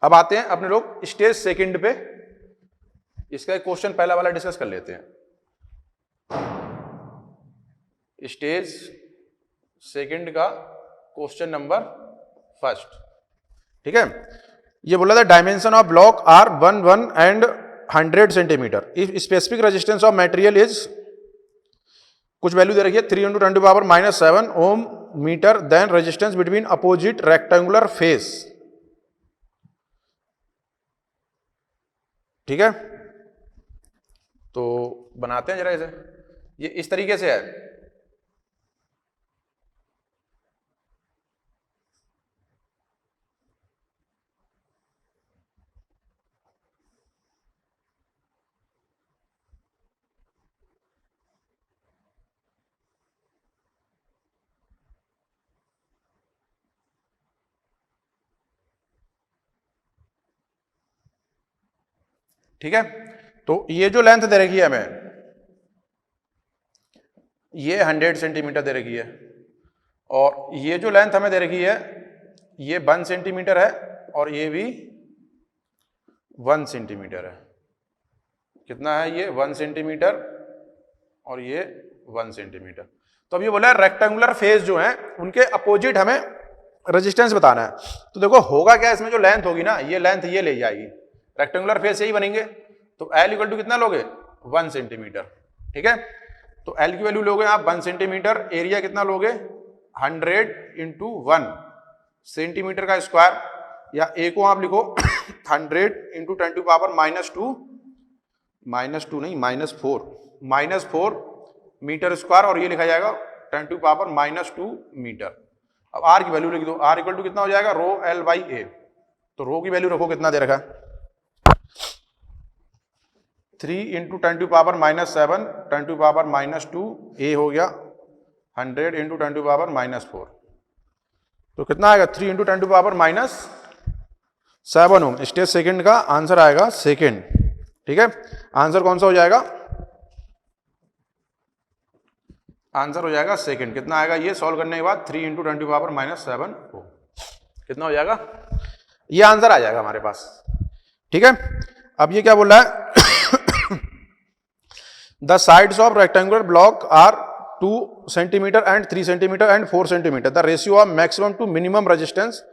अब आते हैं अपने लोग स्टेज सेकंड पे, इसका एक क्वेश्चन पहला वाला डिस्कस कर लेते हैं। स्टेज सेकंड का क्वेश्चन नंबर फर्स्ट, ठीक है। ये बोला था dimension of block R 1 and 100 centimetre if specific resistance of material is, कुछ वैल्यू दे रखी है 3 × 10⁻⁷ ohm metre, then resistance between opposite rectangular face, ठीक है। तो बनाते हैं जरा इसे, ये इस तरीके से है। ठीक है, तो ये जो लेंथ दे रखी है हमें, ये 100 सेंटीमीटर दे रखी है, और ये जो लेंथ हमें दे रखी है ये 1 सेंटीमीटर है, और ये भी 1 सेंटीमीटर है। कितना है ये? 1 सेंटीमीटर, और ये 1 सेंटीमीटर। तो अब ये बोला है रेक्टेंगुलर फेस जो है उनके अपोजिट हमें रेजिस्टेंस बताना है। तो देखो होगा क्या, इसमें जो लेंथ होगी ना, ये लेंथ ये ले जाएगी, रेक्टेंगुलर फेस यही बनेंगे। तो L इक्वल टू कितना लोगे? 1 सेंटीमीटर, ठीक है। तो L की वैल्यू लोगे आप 1 सेंटीमीटर, एरिया कितना लोगे? 100 × 1 सेंटीमीटर का स्क्वायर, या A को आप लिखो 100 × 10⁻⁻2 -4 मीटर स्क्वायर, और ये लिखा जाएगा 10⁻⁻2 मीटर। अब R की वैल्यू लिख दो, R इक्वल टू कितना हो जाएगा? ρL/A। तो रो की वैल्यू रखो, कितना दे रखा है? 3 × 10⁻⁻7 10⁻⁻2, A हो गया 100 × 10⁻⁻4। तो कितना आएगा? 3 × 10⁻7 ओम। स्टेज सेकंड का आंसर आएगा सेकंड, ठीक है। आंसर कौन सा हो जाएगा? आंसर हो जाएगा सेकंड। कितना आएगा ये सॉल्व करने के बाद? 3 × 10⁻⁷ हो, कितना हो जाएगा? ये आंसर आ जाएगा हमारे पास, ठीक है। अब ये क्या बोल रहा है? The sides of rectangular block are 2 centimetre and 3 centimetre and 4 centimetre. The ratio of maximum to minimum resistance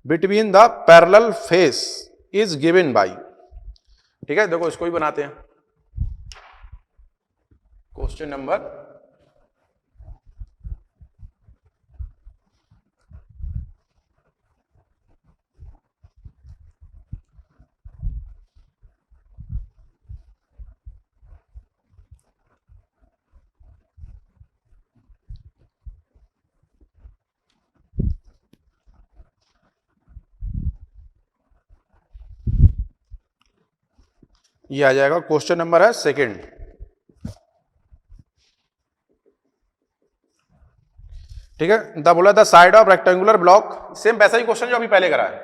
between the parallel face is given by, ठीक है। देखो इसको भी बनाते हैं, क्वेश्चन नंबर ये आ जाएगा। क्वेश्चन नंबर है सेकंड, ठीक है। द बोला the side of rectangular block, same वैसा ही क्वेश्चन जो अभी पहले करा है।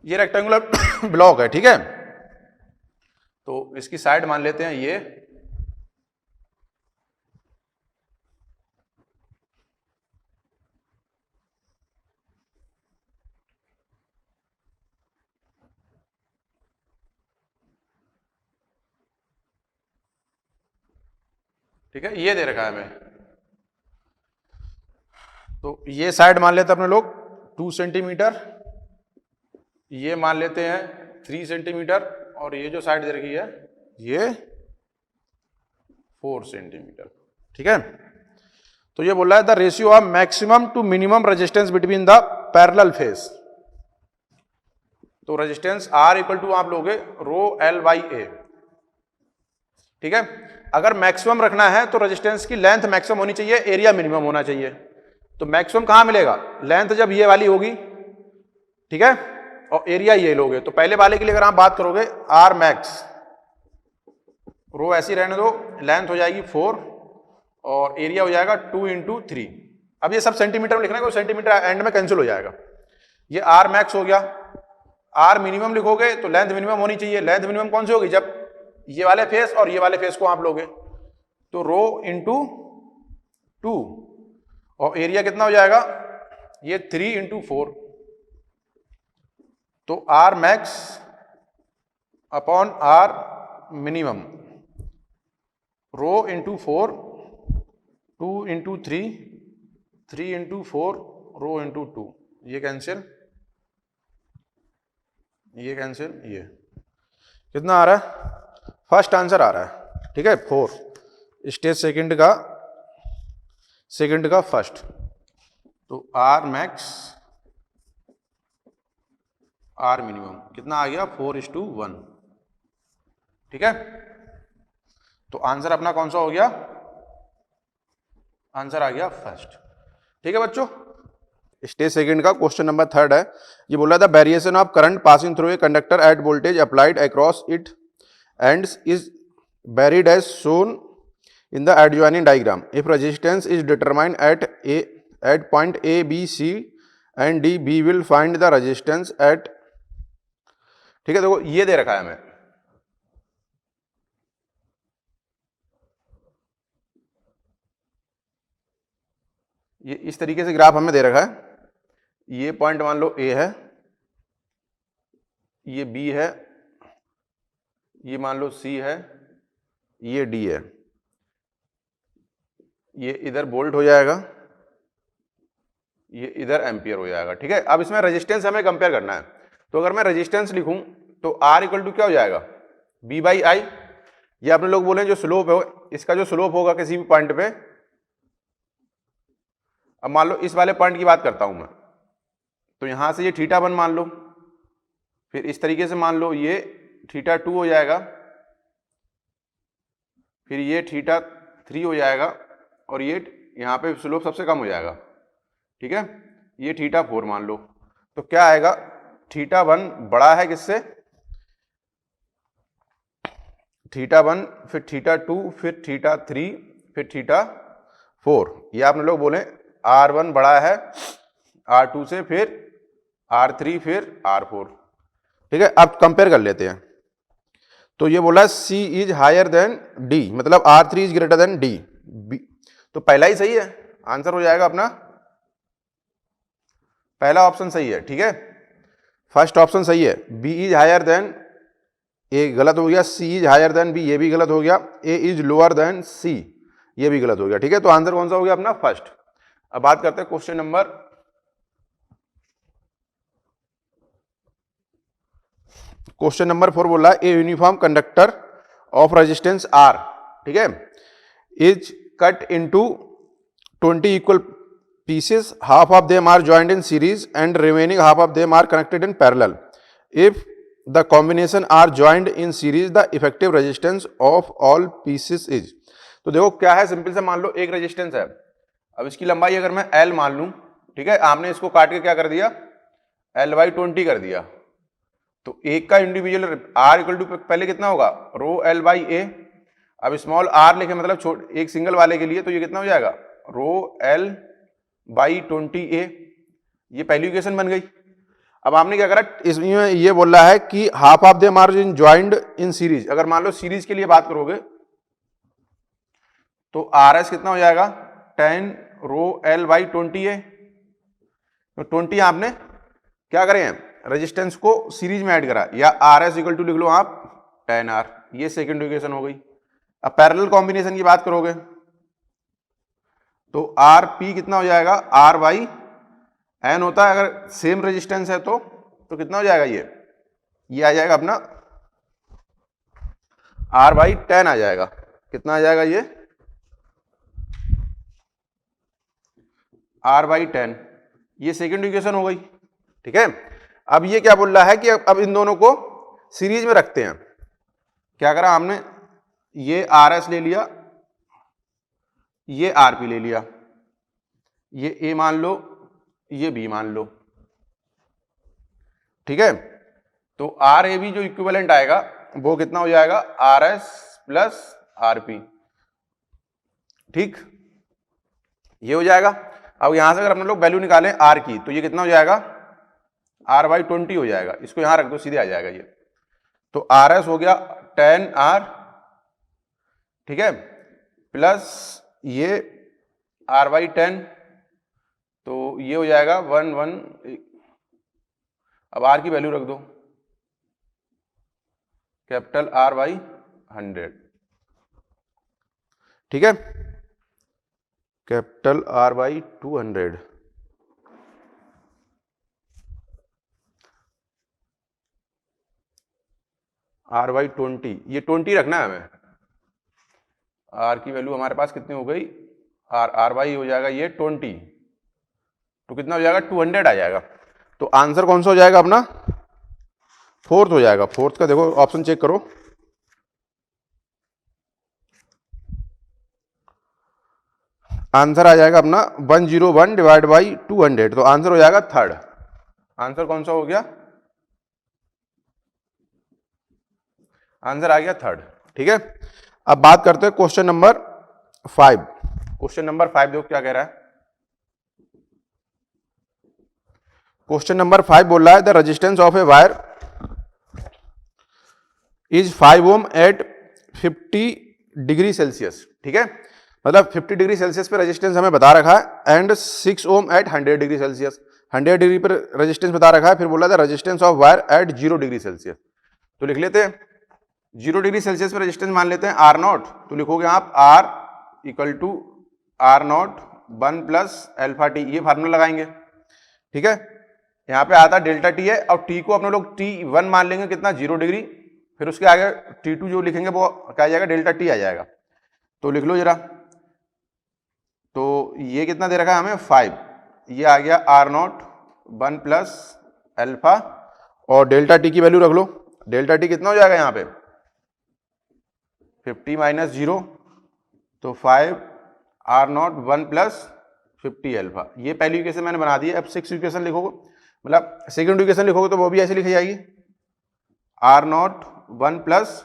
ये रेक्टेंगुलर ब्लॉक है, ठीक है। तो इसकी साइड मान लेते हैं ये, ठीक है। ये दे रखा है हमें, तो ये साइड मान लेते हैं अपने लोग 2 सेंटीमीटर, ये मान लेते हैं 3 सेंटीमीटर, और ये जो साइड दे रखी है ये 4 सेंटीमीटर, ठीक है। तो ये बोल रहा है the ratio of maximum to minimum resistance between the parallel face. तो रेजिस्टेंस R इक्वल टू आप लोगे ρL/A, ठीक है। अगर मैक्सिमम रखना है तो रेजिस्टेंस की लेंथ मैक्सिमम होनी चाहिए, एरिया मिनिमम होना चाहिए। तो मैक्सिमम कहां मिलेगा? लेंथ जब ये वाली होगी, ठीक है, और एरिया ये लोगे। तो पहले वाले के लिए अगर आप बात करोगे R मैक्स, रो ऐसी रहने दो, लेंथ हो जाएगी 4 और एरिया हो जाएगा 2 × 3। अब ये सब सेंटीमीटर में लिखना है, सेंटीमीटर एंड में कैंसिल हो जाएगा। ये R मैक्स हो गया। R मिनिमम लिखोगे तो लेंथ मिनिमम होनी चाहिए। लेंथ मिनिमम कौन सी होगी? जब ये वाले फेस और ये वाले फेस को आप लोगे, तो रो × 2, और एरिया कितना हो जाएगा, ये 3 × 4, तो R max upon R minimum, rho into 4, 2 × 3, 3 × 4, rho into 2, ये कैंसिल, ये कैंसिल, ये कितना आ रहा है, फर्स्ट आंसर आ रहा है, ठीक है, 4, स्टेज सेकंड का फर्स्ट, तो आर मैक्स आर मिनिमम कितना आ गया, 4:1, ठीक है। तो आंसर अपना कौन सा हो गया, आंसर आ गया फर्स्ट, ठीक है बच्चों। स्टेज सेकंड का क्वेश्चन नंबर 3 है, ये बोला था variation of current passing through a conductor at voltage applied across it ends is varied as shown in the adjoining diagram. If resistance is determined at point A, B, C and D, B will find the resistance at, ठीक है, देखो ये दे रखा है हमें, ये इस तरीके से ग्राफ हमें दे रखा है, ये पॉइंट मान लो A है, ये B है, ये मान लो C है, ये D है, ये इधर वोल्ट हो जाएगा, ये इधर एम्पियर हो जाएगा, ठीक है। अब इसमें रेजिस्टेंस हमें कंपेयर करना है, तो अगर मैं रेजिस्टेंस लिखूं तो R = क्या हो जाएगा, B/I, ये अपने लोग बोले जो स्लोप है, इसका जो स्लोप होगा किसी भी पॉइंट पे, अब मान लो इस वाले पॉइंट की बात करता हूं मैं, तो यहां से ये θ1 मान लो, फिर इस तरीके से मान लो ये θ2 हो जाएगा, फिर ये θ3 हो जाएगा, और ये यहाँ पे स्लोप सबसे कम हो जाएगा, ठीक है, ये θ4 मान लो, तो क्या आएगा, θ1 बड़ा है किससे, θ1, फिर θ2, फिर θ3, फिर θ4, ये आपने लोग बोले R1 बड़ा है R2 से, फिर R3, फिर R4, ठीक है। अब कंपेयर कर लेते हैं, तो ये बोला C is higher than D, मतलब R3 is greater than D, तो पहला ही सही है, आंसर हो जाएगा अपना पहला ऑप्शन सही है, ठीक है, फर्स्ट ऑप्शन सही है। B is higher than A गलत हो गया, C is higher than B ये भी गलत हो गया, A is lower than C ये भी गलत हो गया, ठीक है। तो आंसर कौन सा हो गया अपना, फर्स्ट। अब बात करते हैं क्वेश्चन नंबर 4 बोला a uniform conductor of resistance R, ठीक है, is cut into 20 equal pieces, half of them are joined in series and remaining half of them are connected in parallel. If the combination are joined in series, the effective resistance of all pieces is, तो देखो क्या है, simple से मान लो एक resistance है, अब इसकी लंबाई अगर मैं L मान लूं, ठीक है, आपने इसको काट के क्या कर दिया, L/20 कर दिया, तो एक का इंडिविजुअल R = पहले कितना होगा, ρL/A, अब स्मॉल r लिखे मतलब एक सिंगल वाले के लिए, तो ये कितना हो जाएगा, ρL/20A, ये पहली इक्वेशन बन गई। अब आपने क्या करा, इसमें ये बोल रहा है कि half of them are joined in series, अगर मान लो सीरीज के लिए बात करोगे तो RS कितना हो जाएगा, 10 ρL/20A, तो 20 आपने क्या करें हैं, रेजिस्टेंस को सीरीज में ऐड करा, या RS = लिख लो आप 10R, ये सेकेंड इक्वेशन हो गई। अब पैरेलल कॉम्बिनेशन की बात करोगे तो RP कितना हो जाएगा, R/N होता है, अगर सेम रेजिस्टेंस है तो कितना हो जाएगा, ये आ जाएगा अपना R/10 आ जाएगा, कितना आ जाएगा, ये R/10, ये सेकेंड इक्वेशन हो गई, ठीक है। अब ये क्या बोल रहा है कि अब इन दोनों को सीरीज में रखते हैं, क्या करा हमने, ये RS ले लिया, ये RP ले लिया, ये A मान लो, ये B मान लो, ठीक है। तो RAB जो इक्विवेलेंट आएगा वो कितना हो जाएगा, RS + RP, ठीक, ये हो जाएगा। अब यहां से अगर हम लोग वैल्यू निकालें R की, तो ये कितना हो जाएगा, R/20 हो जाएगा, इसको यहां रख दो, सीधे आ जाएगा ये, तो RS हो गया 10R, ठीक है, प्लस ये R/10, तो ये हो जाएगा 1 अब आर की वैल्यू रख दो, कैपिटल आर बाई 100, ठीक है, capital R by 200, R by 20, ये 20 रखना है हमें। आर की वैल्यू हमारे पास कितनी हो गई, आर बाई हो जाएगा ये 20, तो कितना हो जाएगा 200 आ जाएगा। तो आंसर कौन सा हो जाएगा अपना, फोर्थ हो जाएगा। फोर्थ का देखो ऑप्शन चेक करो, आंसर आ जाएगा अपना 101 डिवाइड बाई 200, तो आंसर हो जाएगा थर्ड। आंसर कौन सा हो गया, आंसर आ गया थर्ड, ठीक है। अब बात करते हैं क्वेश्चन नंबर 5। क्वेश्चन नंबर 5 देखो क्या कह रहा है। क्वेश्चन नंबर 5 बोल रहा है the resistance of a wire is 5 ohm at 50 degree Celsius, ठीक है, मतलब 50 डिग्री सेल्सियस पे रेजिस्टेंस हमें बता रखा है, and 6 ohm at 100 degree Celsius, 100 degree पर रेजिस्टेंस बता रखा है। फिर बोला था resistance of wire at 0 degree Celsius, तो लिख लेते हैं 0 डिग्री सेल्सियस पर रेजिस्टेंस मान लेते हैं आर नॉट, तो लिखोगे आप R equal to R naught 1 plus alpha T, ये फार्मूला लगाएंगे, ठीक है। यहाँ पे आता डेल्टा टी है, और टी को अपने लोग T1 मान लेंगे, कितना 0 डिग्री, फिर उसके आगे T2 जो लिखेंगे वो क्या आ जाएगा, डेल्टा टी आ जाएगा। तो लिख लो जरा, तो ये कितना दे रखा है हमें 5, ये आ गया आर नॉट 1 प्लस एल्फा, और डेल्टा टी की वैल्यू रख लो, डेल्टा टी कितना हो जाएगा यहाँ पे 50 माइनस 0, तो 5 आर नॉट 1 प्लस 50 एल्फा, ये पहली इक्वेशन मैंने बना दी है। अब 6 इक्वेशन लिखोगे, मतलब सेकंड इक्वेशन लिखोगे तो वो भी ऐसे लिखी जाएगी, आर नॉट 1 प्लस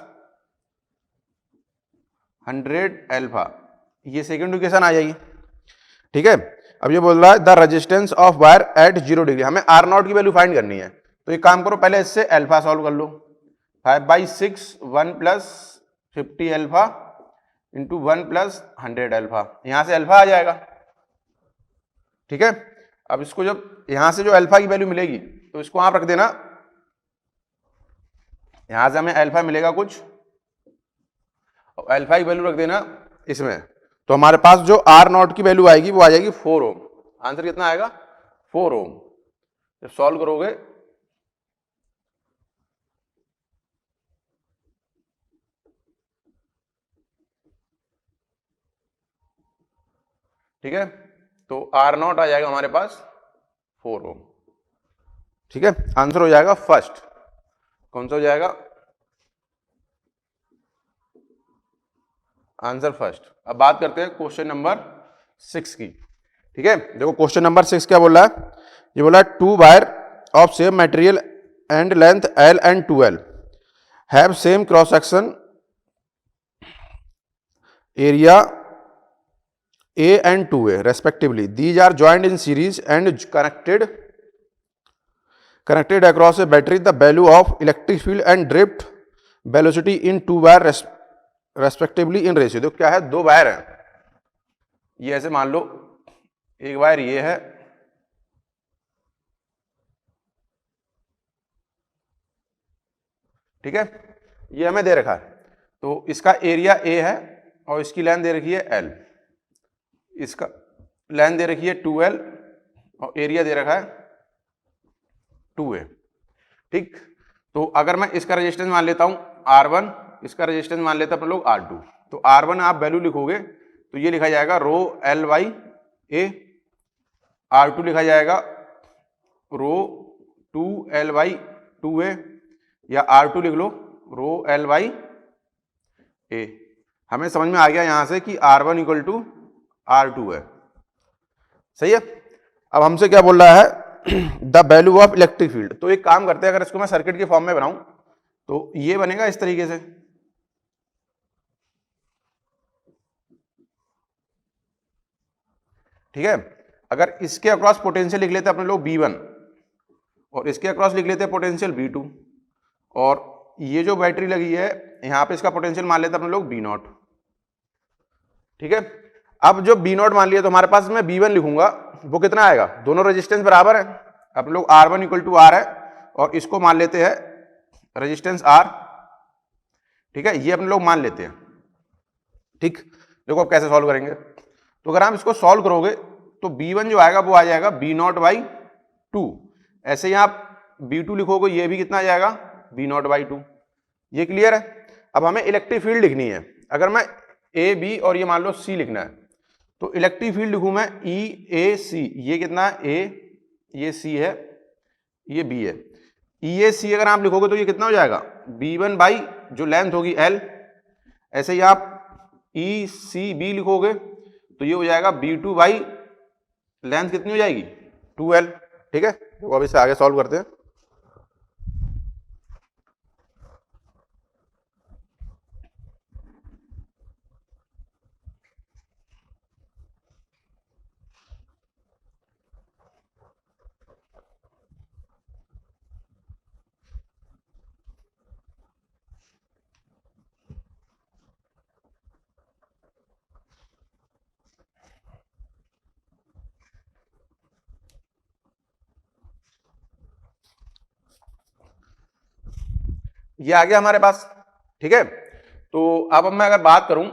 100 एल्फा, ये सेकंड इक्वेशन आ जाएगी, ठीक है। अब ये बोल रहा है the resistance of wire at 0 degree, हमें आर नॉट की वैल्यू फाइंड करनी है, तो एक काम करो पहले इससे एल्फा सॉल्व कर लो, 5/6 1 plus 50 alpha into 1 plus 100 alpha, यहां से एल्फा आ जाएगा, ठीक है। अब इसको जब यहां से जो अल्फा की वैल्यू मिलेगी तो इसको आप रख देना, यहां से हमें अल्फा मिलेगा कुछ और अल्फा की वैल्यू रख देना इसमें, तो हमारे पास जो आर नॉट की वैल्यू आएगी वो आ जाएगी 4 ओम। आंसर कितना आएगा 4 ओम। जब सॉल्व करोगे ठीक है, तो आर नॉट आ जाएगा हमारे पास 4 ओम, ठीक है। आंसर हो जाएगा फर्स्ट, कौन सा हो जाएगा आंसर फर्स्ट। अब बात करते हैं क्वेश्चन नंबर 6 की, ठीक है। देखो क्वेश्चन नंबर 6 क्या बोल रहा है, ये बोला 2 wire of same material and length L and 2L have same cross section area A and 2A respectively. These are joined in series and connected across a battery. The value of electric field and drift velocity in 2 wire respectively in ratio. देखो क्या है, 2 wire हैं, ये ऐसे मान लो, एक wire ये है, ठीक है, ये हमें दे रखा है, तो इसका एरिया A है और इसकी लेंथ दे रखी है L, इसका लेंथ दे रखी है 2L और एरिया दे रखा है 2A, ठीक। तो अगर मैं इसका रेजिस्टेंस मान लेता हूं R1, इसका रेजिस्टेंस मान लेता अपन लोग R2, तो R1 आप वैल्यू लिखोगे तो ये लिखा जाएगा रो L बाई A, R2 लिखा जाएगा रो 2L बाई 2A, या R2 लिख लो रो L बाई A। हमें समझ में आ गया यहां से कि R1 इक्वल टू R2 है, सही है। अब हमसे क्या बोल रहा है the value of electric field, तो एक काम करते हैं, अगर इसको मैं सर्किट के फॉर्म में बनाऊं तो ये बनेगा इस तरीके से, ठीक है। अगर इसके अक्रॉस पोटेंशियल लिख लेते अपने लोग V1 और इसके अक्रॉस लिख लेते पोटेंशियल V2, और ये जो बैटरी लगी है यहां पे इसका पोटेंशियल मान लेते अपने लोग V0, ठीक है। अब जो बी नॉट मान लिया तो हमारे पास मैं बी वन लिखूंगा, वो कितना आएगा, दोनों रेजिस्टेंस बराबर है, अपन लोग R one equal to R है और इसको मान लेते हैं रेजिस्टेंस आर, ठीक है, ये अपन लोग मान लेते हैं। ठीक, देखो अब कैसे सॉल्व करेंगे, तो अगर आप इसको सॉल्व करोगे तो B1 जो आएगा वो आ जाएगा B नॉट बाई टू, ऐसे ही आप B2 लिखोगे, ये भी कितना आ जाएगा B नॉट बाई टू। ये क्लियर है। अब हमें इलेक्ट्रिक फील्ड लिखनी है, अगर मैं ए बी और ये मान लो सी लिखना है, तो इलेक्ट्रिक फील्ड लिखूं मैं ई ए सी, ये कितना है ए, ये सी है, ये बी है, ई ए सी अगर आप लिखोगे तो ये कितना हो जाएगा B1 बाई जो लेंथ होगी L, ऐसे ही आप ई सी बी लिखोगे तो ये हो जाएगा B2 बाई लेंथ कितनी हो जाएगी 2L। ठीक है, तो अब इसे आगे सॉल्व करते हैं। ये आ गया हमारे पास, ठीक है। तो अब मैं अगर बात करूं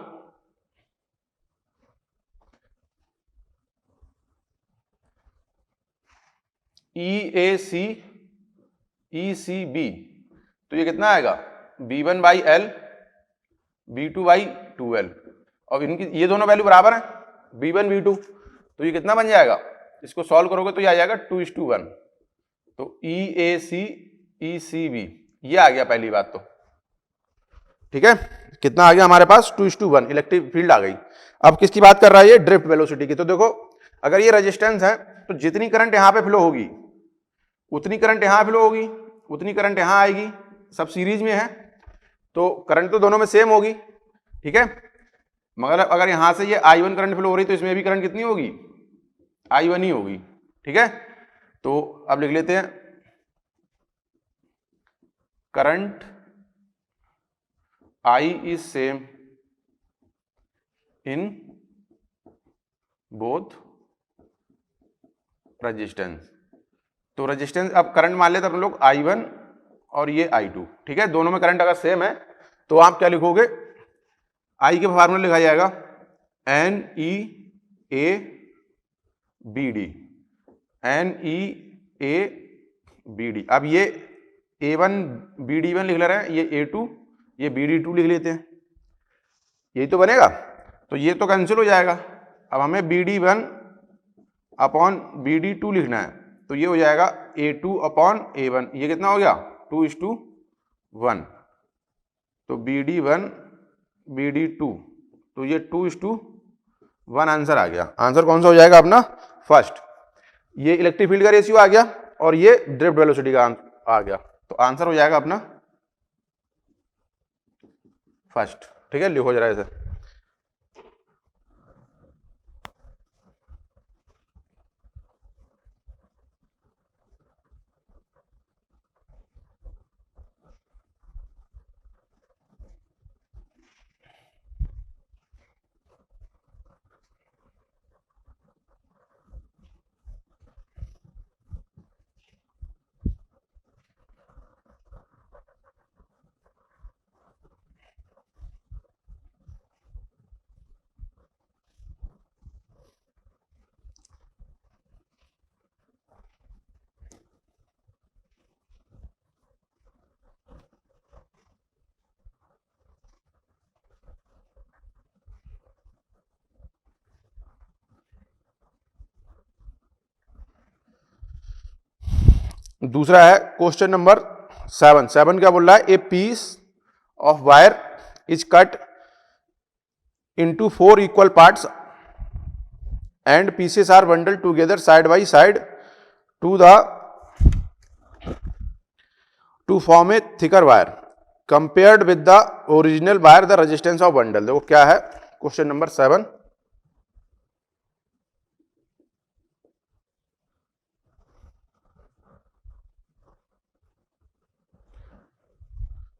ई ए सी ई सी बी, तो ये कितना आएगा B1 by L, B2 by 2L, और इनकी ये दोनों वैल्यू बराबर है B1 B2, तो ये कितना बन जाएगा, इसको सॉल्व करोगे तो ये आ जाएगा 2:1, तो ई ए सी ई सी बी, ये आ गया पहली बात तो। ठीक है, कितना आ गया हमारे पास 2:1, इलेक्ट्रिक फील्ड आ गई। अब किसकी बात कर रहा है ये, ड्रिफ्ट वेलोसिटी की। तो देखो अगर ये रेजिस्टेंस है तो जितनी करंट यहां पे फ्लो होगी उतनी करंट यहां फ्लो होगी, उतनी करंट यहां आएगी, सब सीरीज में है तो करंट तो दोनों में सेम होगी। ठीक है, मगर अगर यहां से ये I1 करंट फ्लो हो रही तो इसमें भी करंट कितनी होगी, I1 ही होगी। ठीक है, तो अब लिख लेते हैं current I is same in both resistance. तो रेजिस्टेंस अब करंट मान लेते अपन लोग I1 और ये I2, ठीक है, दोनों में करंट अगर सेम है तो आप क्या लिखोगे, I के फार्मूला लिखा जाएगा NEABD, NEABD। अब ये A1 BD1 लिख ले रहे हैं, ये A2 ये BD2 लिख लेते हैं, यही तो बनेगा, तो ये तो कैंसिल हो जाएगा। अब हमें BD1 अपॉन BD2 लिखना है, तो ये हो जाएगा A2 अपॉन A1, ये कितना हो गया 2:1, तो BD1 BD2, तो ये 2:1 आंसर आ गया। आंसर कौन सा हो जाएगा अपना फर्स्ट, ये इलेक्ट्रिक फील्ड का रेशियो आ गया और ये ड्रिफ्ट वेलोसिटी का आ गया, तो आंसर हो जाएगा अपना फर्स्ट। ठीक है, लिखो जरा ऐसे। दूसरा है क्वेश्चन नंबर 7 क्या बोल रहा है, a piece of wire is cut into 4 equal parts and pieces are bundled together side by side to form a thicker wire compared with the original wire the resistance of bundle. देखो क्या है question number 7,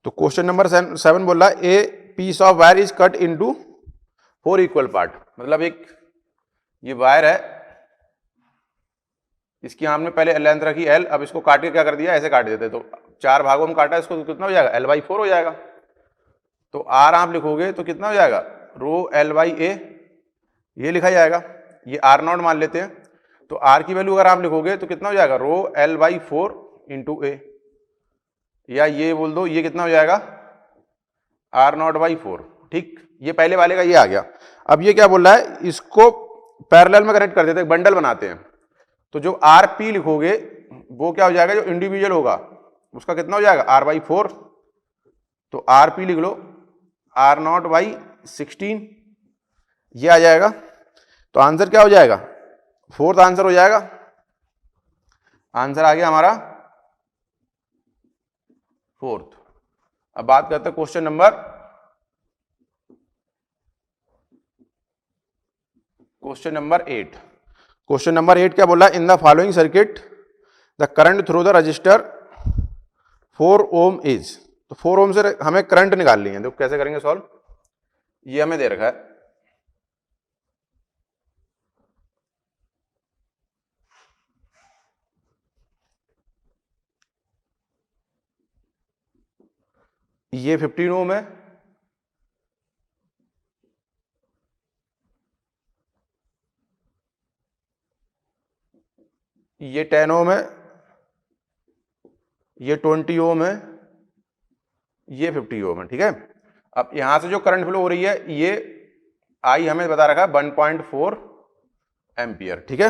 तो question number 7 बोल रहा है a piece of wire is cut into 4 equal part, मतलब एक ये वायर है, इसकी हमने पहले लेंथ रखी L, अब इसको काट के क्या कर दिया, ऐसे काट देते, तो 4 भागों में काटा, इसको तो कितना हो जाएगा, L/4 हो जाएगा। तो R आप लिखोगे तो कितना हो जाएगा, रो L/A, ये लिखा जाएगा। ये R0 मान लेते हैं, तो R की वैल्यू अगर आप लिखोगे तो कितना हो जाएगा, रो L/4 इंटू A, या ये बोल दो ये कितना हो जाएगा, R0/4। ठीक, ये पहले वाले का ये आ गया। अब ये क्या बोल रहा है, इसको पैरेलल में कनेक्ट कर देते हैं, बंडल बनाते हैं। तो जो RP लिखोगे वो क्या हो जाएगा, जो इंडिविजुअल होगा उसका कितना हो जाएगा, R/4। तो RP लिख लो R0/16, ये आ जाएगा। तो आंसर क्या हो जाएगा, फोर्थ आंसर हो जाएगा। आंसर आ गया हमारा फोर्थ। अब बात करते हैं क्वेश्चन नंबर 8। क्वेश्चन नंबर 8 क्या बोला, in the following circuit the current through the resistor 4 ohm is. तो 4 ओम से हमें करंट निकालनी है, तो कैसे करेंगे सॉल्व, ये हमें दे रखा है। ये 15 ओम है, ये 10 ओम है, ये 20 ओम है, ये 50 ओम है। ठीक है, अब यहां से जो करंट फ्लो हो रही है, ये आई हमें बता रखा है 1.4 एम्पियर। ठीक है,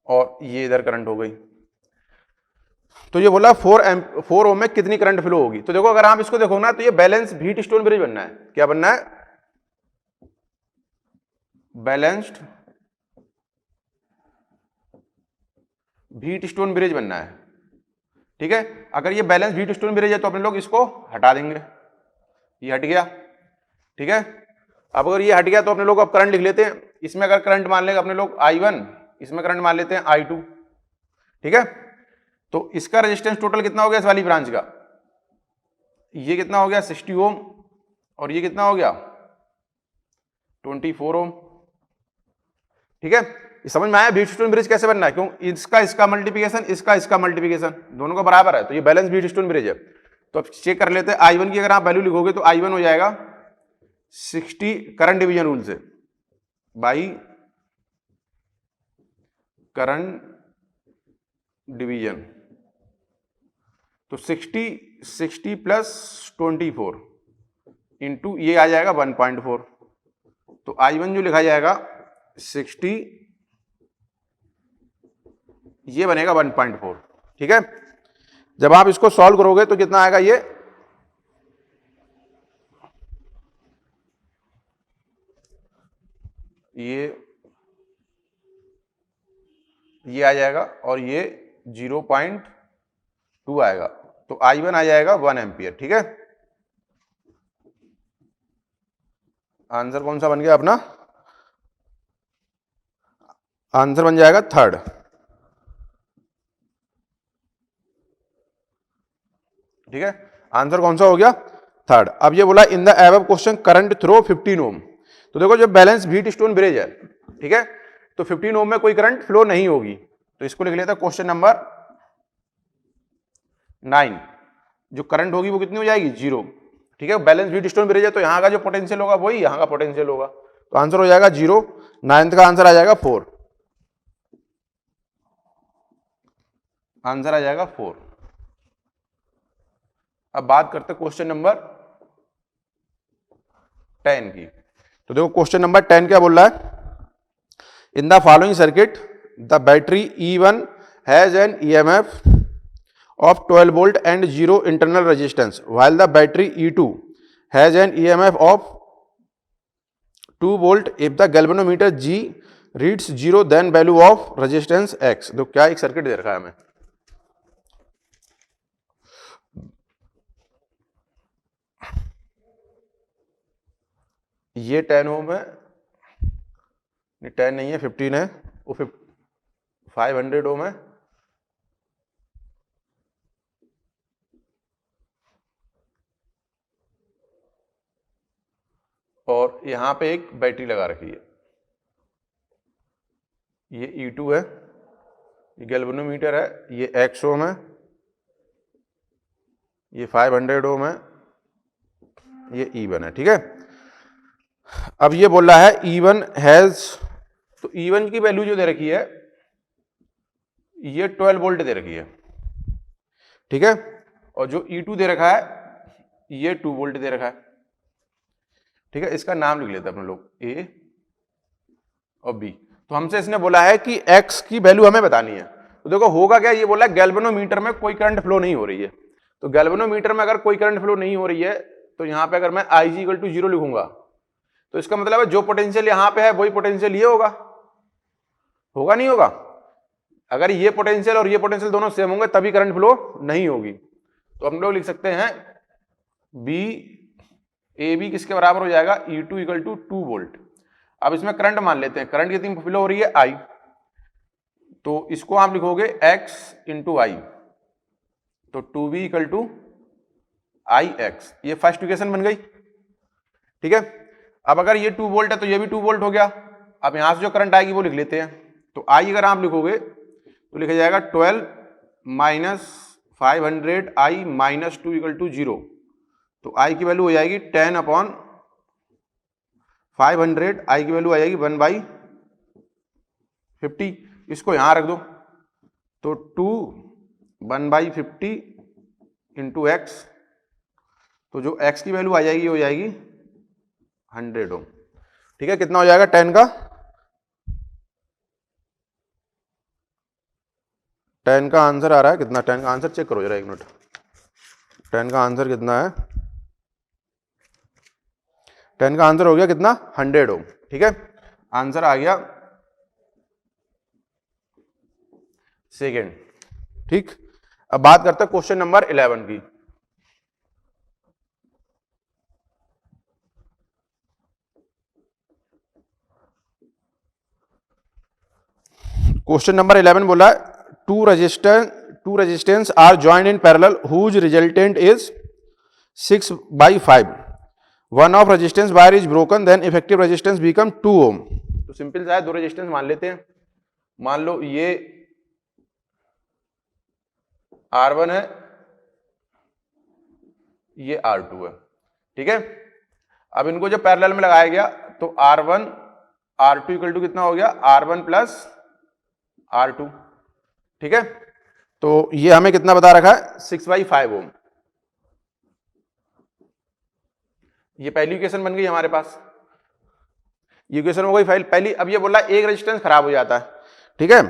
और ये इधर करंट हो गई। तो ये बोला 4 ओम में कितनी करंट फ्लो होगी। तो देखो अगर आप इसको देखो ना, तो ये बैलेंस व्हीट स्टोन ब्रिज बनना है। क्या बनना है, बैलेंस्ड व्हीट स्टोन ब्रिज बनना है। ठीक है, अगर ये बैलेंस व्हीट स्टोन ब्रिज है तो अपने लोग इसको हटा देंगे, ये हट गया। ठीक है, अब अगर ये हट गया तो अपने लोग अब करंट लिख लेते हैं। इसमें अगर करंट मान लेंगे अपने लोग I1, इसमें करंट मान लेते हैं I2। ठीक है, तो इसका रेजिस्टेंस टोटल कितना हो गया इस वाली ब्रांच का, ये कितना हो गया 60 ओम, और ये कितना हो गया 24 ओम। ठीक है, ये समझ में आया व्हीट स्टोन ब्रिज कैसे बनना है, क्यों, इसका मल्टीप्लिकेशन, इसका मल्टीप्लिकेशन दोनों का बराबर है, तो ये बैलेंस व्हीट स्टोन ब्रिज है। तो अब चेक कर लेते हैं, I1 की अगर आप वैल्यू लिखोगे तो I1 हो जाएगा 60 करंट डिवीजन रूल से, बाई करंट डिवीजन, तो 60 प्लस 24 इंटू ये आ जाएगा 1.4। तो I1 जो लिखा जाएगा 60, ये बनेगा 1.4। ठीक है, जब आप इसको सॉल्व करोगे तो कितना आएगा, ये आ जाएगा, और ये 0.2 आएगा। तो I1 आ जाएगा 1 एम्पियर। ठीक है, आंसर कौन सा बन गया अपना, आंसर बन जाएगा थर्ड। ठीक है, आंसर कौन सा हो गया, थर्ड। अब ये बोला in the above question current throw 15 ओम। तो देखो जब बैलेंस व्हीट स्टोन ब्रिज है, ठीक है, तो 15 ओम में कोई करंट फ्लो नहीं होगी, तो इसको लिख लेता क्वेश्चन नंबर 9। जो करंट होगी वो कितनी हो जाएगी, 0। ठीक है, बैलेंस व्हीट स्टोन ब्रिज है, तो यहां का जो पोटेंशियल होगा वही यहां का पोटेंशियल होगा, तो आंसर हो जाएगा 0। 9th का आंसर आ जाएगा 4, आंसर आ जाएगा 4। अब बात करते हैं क्वेश्चन नंबर 10 की। तो देखो क्वेश्चन नंबर 10 क्या बोल रहा है, in the following circuit the battery E1 has an EMF of 12 volt and 0 internal resistance, while the battery E2 has an EMF of 2 volt. If the galvanometer G reads 0, then value of resistance X। तो क्या एक circuit दे रखा है हमें, ये 10 ओम है, 10 नहीं है 15 है, वो 500 ओम है, और यहां पे एक बैटरी लगा रखी है। ये E2 है, ये गैल्वेनोमीटर है, ये X ओम है, ये 500 ओम है, ये E1 है। ठीक है, अब ये बोल रहा है E1 हैज, तो E1 की वैल्यू जो दे रखी है ये 12 वोल्ट दे रखी है। ठीक है, और जो E2 दे रखा है ये 2 वोल्ट दे रखा है। ठीक है, इसका नाम लिख लेते हैं अपन लोग, A और B। तो हमसे इसने बोला है कि X की वैल्यू हमें बतानी है। तो देखो होगा क्या, ये बोला गैल्वेनोमीटर में कोई करंट फ्लो नहीं हो रही है। तो गैल्वेनोमीटर में अगर कोई करंट फ्लो नहीं हो रही है तो यहां पे अगर मैं IG इक्वल टू 0 लिखूंगा तो इसका मतलब है जो पोटेंशियल यहां पे है वही पोटेंशियल ये होगा, होगा नहीं होगा? अगर ये पोटेंशियल और ये पोटेंशियल दोनों सेम होंगे तभी करंट फ्लो नहीं होगी। तो हम लोग लिख सकते हैं बी ए बी किसके बराबर हो जाएगा, E2 इक्वल टू 2 वोल्ट। अब इसमें करंट मान लेते हैं, करंट कितनी फ्लो हो रही है, I। तो इसको आप लिखोगे X इंटू आई, तो 2V इक्वल टू IX, ये फर्स्ट इक्वेशन बन गई। ठीक है, अब अगर ये 2 वोल्ट है तो ये भी 2 वोल्ट हो गया। अब यहां से जो करंट आएगी वो लिख लेते हैं। तो I अगर आप लिखोगे तो लिखा जाएगा 12 minus 500 I minus 2 equal to 0। तो I की वैल्यू हो जाएगी 10 अपॉन 500, I की वैल्यू आ जाएगी 1/50। इसको यहां रख दो, तो 2 1/50 इंटू एक्स, तो जो x की वैल्यू आ जाएगी हो जाएगी 100 ओम। ठीक है, कितना हो जाएगा 10 का, 10 का आंसर आ रहा है कितना, 10 का आंसर चेक करो जरा एक मिनट, 10 का आंसर कितना है, 10 का आंसर हो गया कितना, 100 ओम। ठीक है, आंसर आ गया सेकेंड। ठीक, अब बात करते हैं क्वेश्चन नंबर 11 की। क्वेश्चन नंबर 11 बोला है two resistance are joined in parallel whose resultant is 6/5। One of resistance wire is broken then effective resistance become 2 ohm. तो सिंपल सा है, दो रेजिस्टेंस मान लेते हैं। मान लो ये R1 है, ये R2 है। ठीक है, अब इनको जब पैरेलल में लगाया गया तो R1 R2 इक्वल टू कितना हो गया, R1 प्लस R2। ठीक है, तो ये हमें कितना बता रखा है, 6/5 ओम। ये पहली इक्वेशन बन गई हमारे पास, ये इक्वेशन हो गई पहली। अब ये बोला एक रेजिस्टेंस खराब हो जाता है। ठीक है,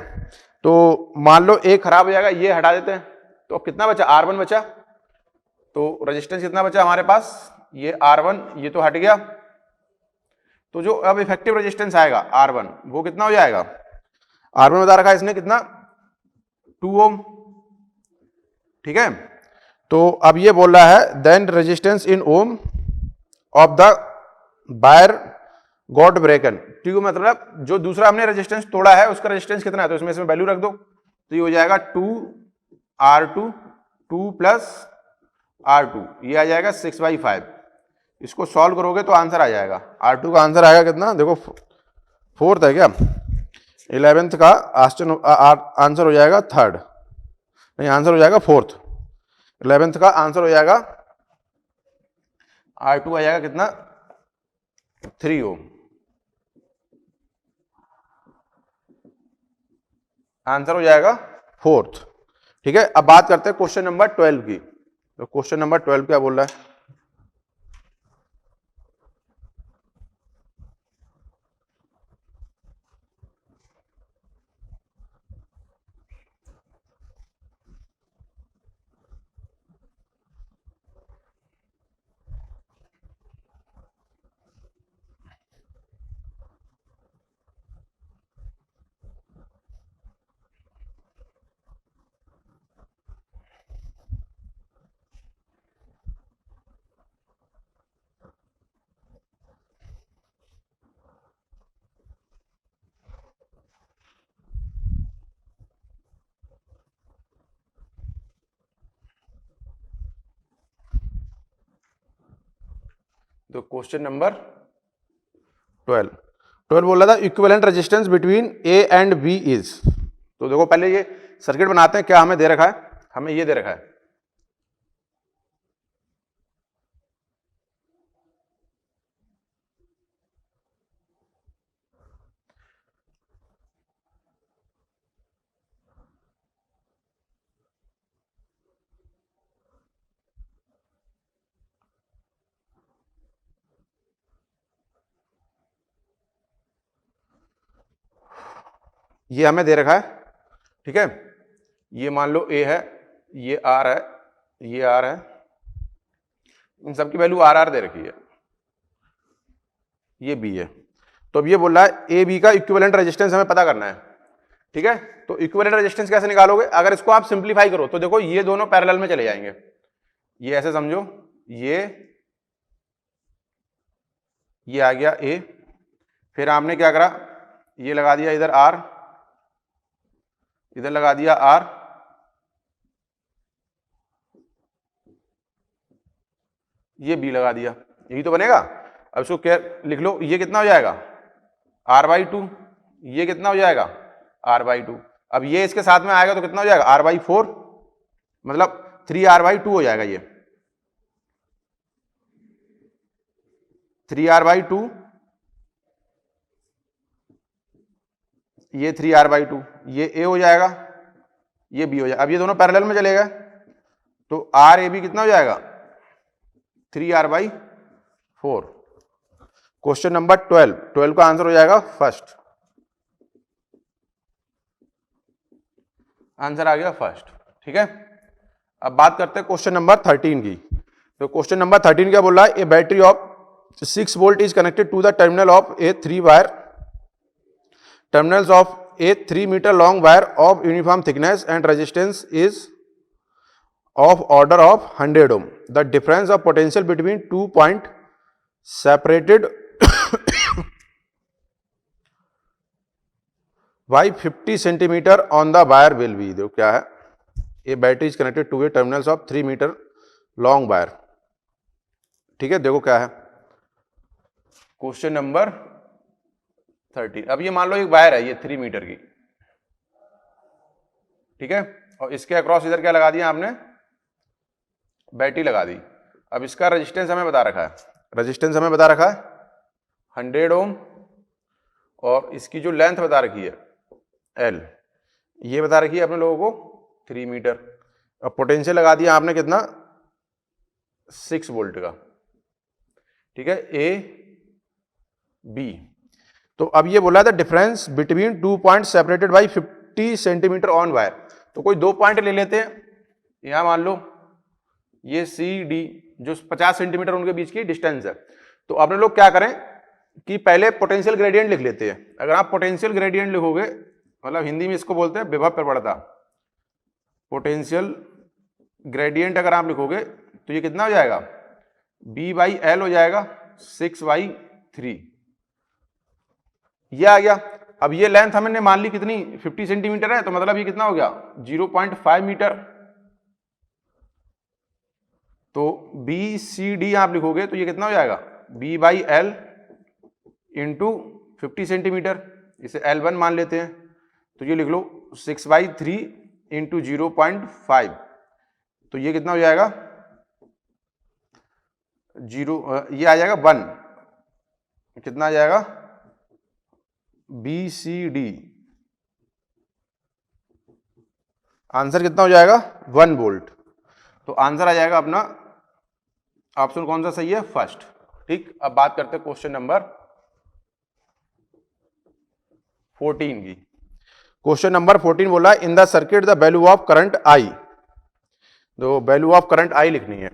तो मान लो एक खराब हो जाएगा, ये हटा देते हैं, तो अब कितना बचा, R1 बचा। तो रेजिस्टेंस कितना बचा हमारे पास, ये R1, ये तो हट गया। तो जो अब इफेक्टिव रेजिस्टेंस आएगा R1 वो कितना हो जाएगा, R1 बता रखा है इसने कितना, 2 ओम। ठीक है, तो अब ये बोल रहा है then resistance in ohm of the wire got broken. ठीक है, मतलब जो दूसरा हमने रेजिस्टेंस तोड़ा है उसका रेजिस्टेंस कितना है, तो इसमें वैल्यू रख दो। तो ये हो जाएगा 2R2 2 प्लस R2, ये आ जाएगा 6/5। इसको सॉल्व करोगे तो आंसर आ जाएगा, R2 का आंसर आएगा कितना, देखो 4th है क्या, 11th का आंसर हो जाएगा 3rd, नहीं आंसर हो जाएगा 4th। 11th का आंसर हो जाएगा R2 आ जाएगा कितना, 3 ओम। आंसर हो जाएगा 4th। ठीक है, अब बात करते हैं क्वेश्चन नंबर 12 की। तो क्वेश्चन नंबर 12 क्या बोल रहा है, तो क्वेश्चन नंबर 12, 12 बोल रहा था equivalent resistance between A and B is. तो देखो पहले ये सर्किट बनाते हैं, क्या हमें दे रखा है, हमें ये दे रखा है ये हमें दे रखा है, ठीक है, ये मान लो ए है, ये आर है, ये आर है, इन सब की वैल्यू आर आर दे रखी है, ये बी है। तो अब ये बोल रहा है ए बी का इक्विवेलेंट रेजिस्टेंस हमें पता करना है, ठीक है। तो इक्विवेलेंट रेजिस्टेंस कैसे निकालोगे, अगर इसको आप सिंप्लीफाई करो तो देखो ये दोनों पैरेलल में चले जाएंगे, ये ऐसे समझो, ये आ गया ए, फिर आपने क्या करा, ये लगा दिया इधर आर, इधर लगा दिया आर, ये बी लगा दिया, यही तो बनेगा। अब इसको क्या लिख लो, ये कितना हो जाएगा आर बाई टू, ये कितना हो जाएगा आर बाई टू, अब ये इसके साथ में आएगा तो कितना हो जाएगा आर बाई फोर, मतलब 3r/2 हो जाएगा, ये 3r/2, ये 3r/2, ये ए हो जाएगा, ये बी हो जाएगा। अब ये दोनों पैरेलल में चले गए तो आर ए बी कितना हो जाएगा 3r/4। क्वेश्चन नंबर 12 का आंसर हो जाएगा फर्स्ट, आंसर आ गया फर्स्ट, ठीक है। अब बात करते हैं क्वेश्चन नंबर 13 की। तो क्वेश्चन नंबर 13 क्या बोल रहा है, a battery of 6 volt is connected to the terminal of a 3 wire, terminals of a 3 meter long wire of uniform thickness and resistance is of order of 100 ohm. The difference of potential between 2 point separated by 50 centimeter on the wire will be, देखो क्या है, a battery is connected to a terminals of 3 meter long wire, ठीक है। देखो क्या है question number 13। अब ये मान लो एक वायर है, ये 3 मीटर की, ठीक है, और इसके अक्रॉस इधर क्या लगा दिया आपने, बैटरी लगा दी। अब इसका रेजिस्टेंस हमें बता रखा है, रेजिस्टेंस हमें बता रखा है 100 ओम, और इसकी जो लेंथ बता रखी है एल, ये बता रखी है अपने लोगों को 3 मीटर। अब पोटेंशियल लगा दिया आपने कितना 6 वोल्ट का, ठीक है, ए बी। तो अब ये बोला था difference between 2 point separated by 50 centimetre on wire. तो कोई 2 पॉइंट ले लेते हैं, यहां मान लो ये सी डी, जो 50 सेंटीमीटर उनके बीच की डिस्टेंस है। तो अपने लोग क्या करें कि पहले पोटेंशियल ग्रेडियंट लिख लेते हैं। अगर आप पोटेंशियल ग्रेडियंट लिखोगे, मतलब हिंदी में इसको बोलते हैं विभव प्रवणता, पोटेंशियल ग्रेडियंट अगर आप लिखोगे तो ये कितना हो जाएगा बी बाई एल हो जाएगा 6/3, ये आ गया। अब ये लेंथ हमने मान ली कितनी 50 सेंटीमीटर है, तो मतलब ये कितना हो गया 0.5 मीटर। तो बी सी डी आप लिखोगे तो ये कितना हो जाएगा B by L into 50 centimetre, इसे L1 मान लेते हैं, तो ये लिख लो 6/3 इंटू 0.5, तो ये कितना हो जाएगा 0, ये आ जाएगा 1, कितना आ जाएगा बी सी डी, आंसर कितना हो जाएगा 1 वोल्ट। तो आंसर आ जाएगा अपना ऑप्शन कौन सा सही है, फर्स्ट, ठीक। अब बात करते हैं क्वेश्चन नंबर 14 की। क्वेश्चन नंबर 14 बोला in the circuit the value of current I, तो वैल्यू ऑफ करंट आई लिखनी है।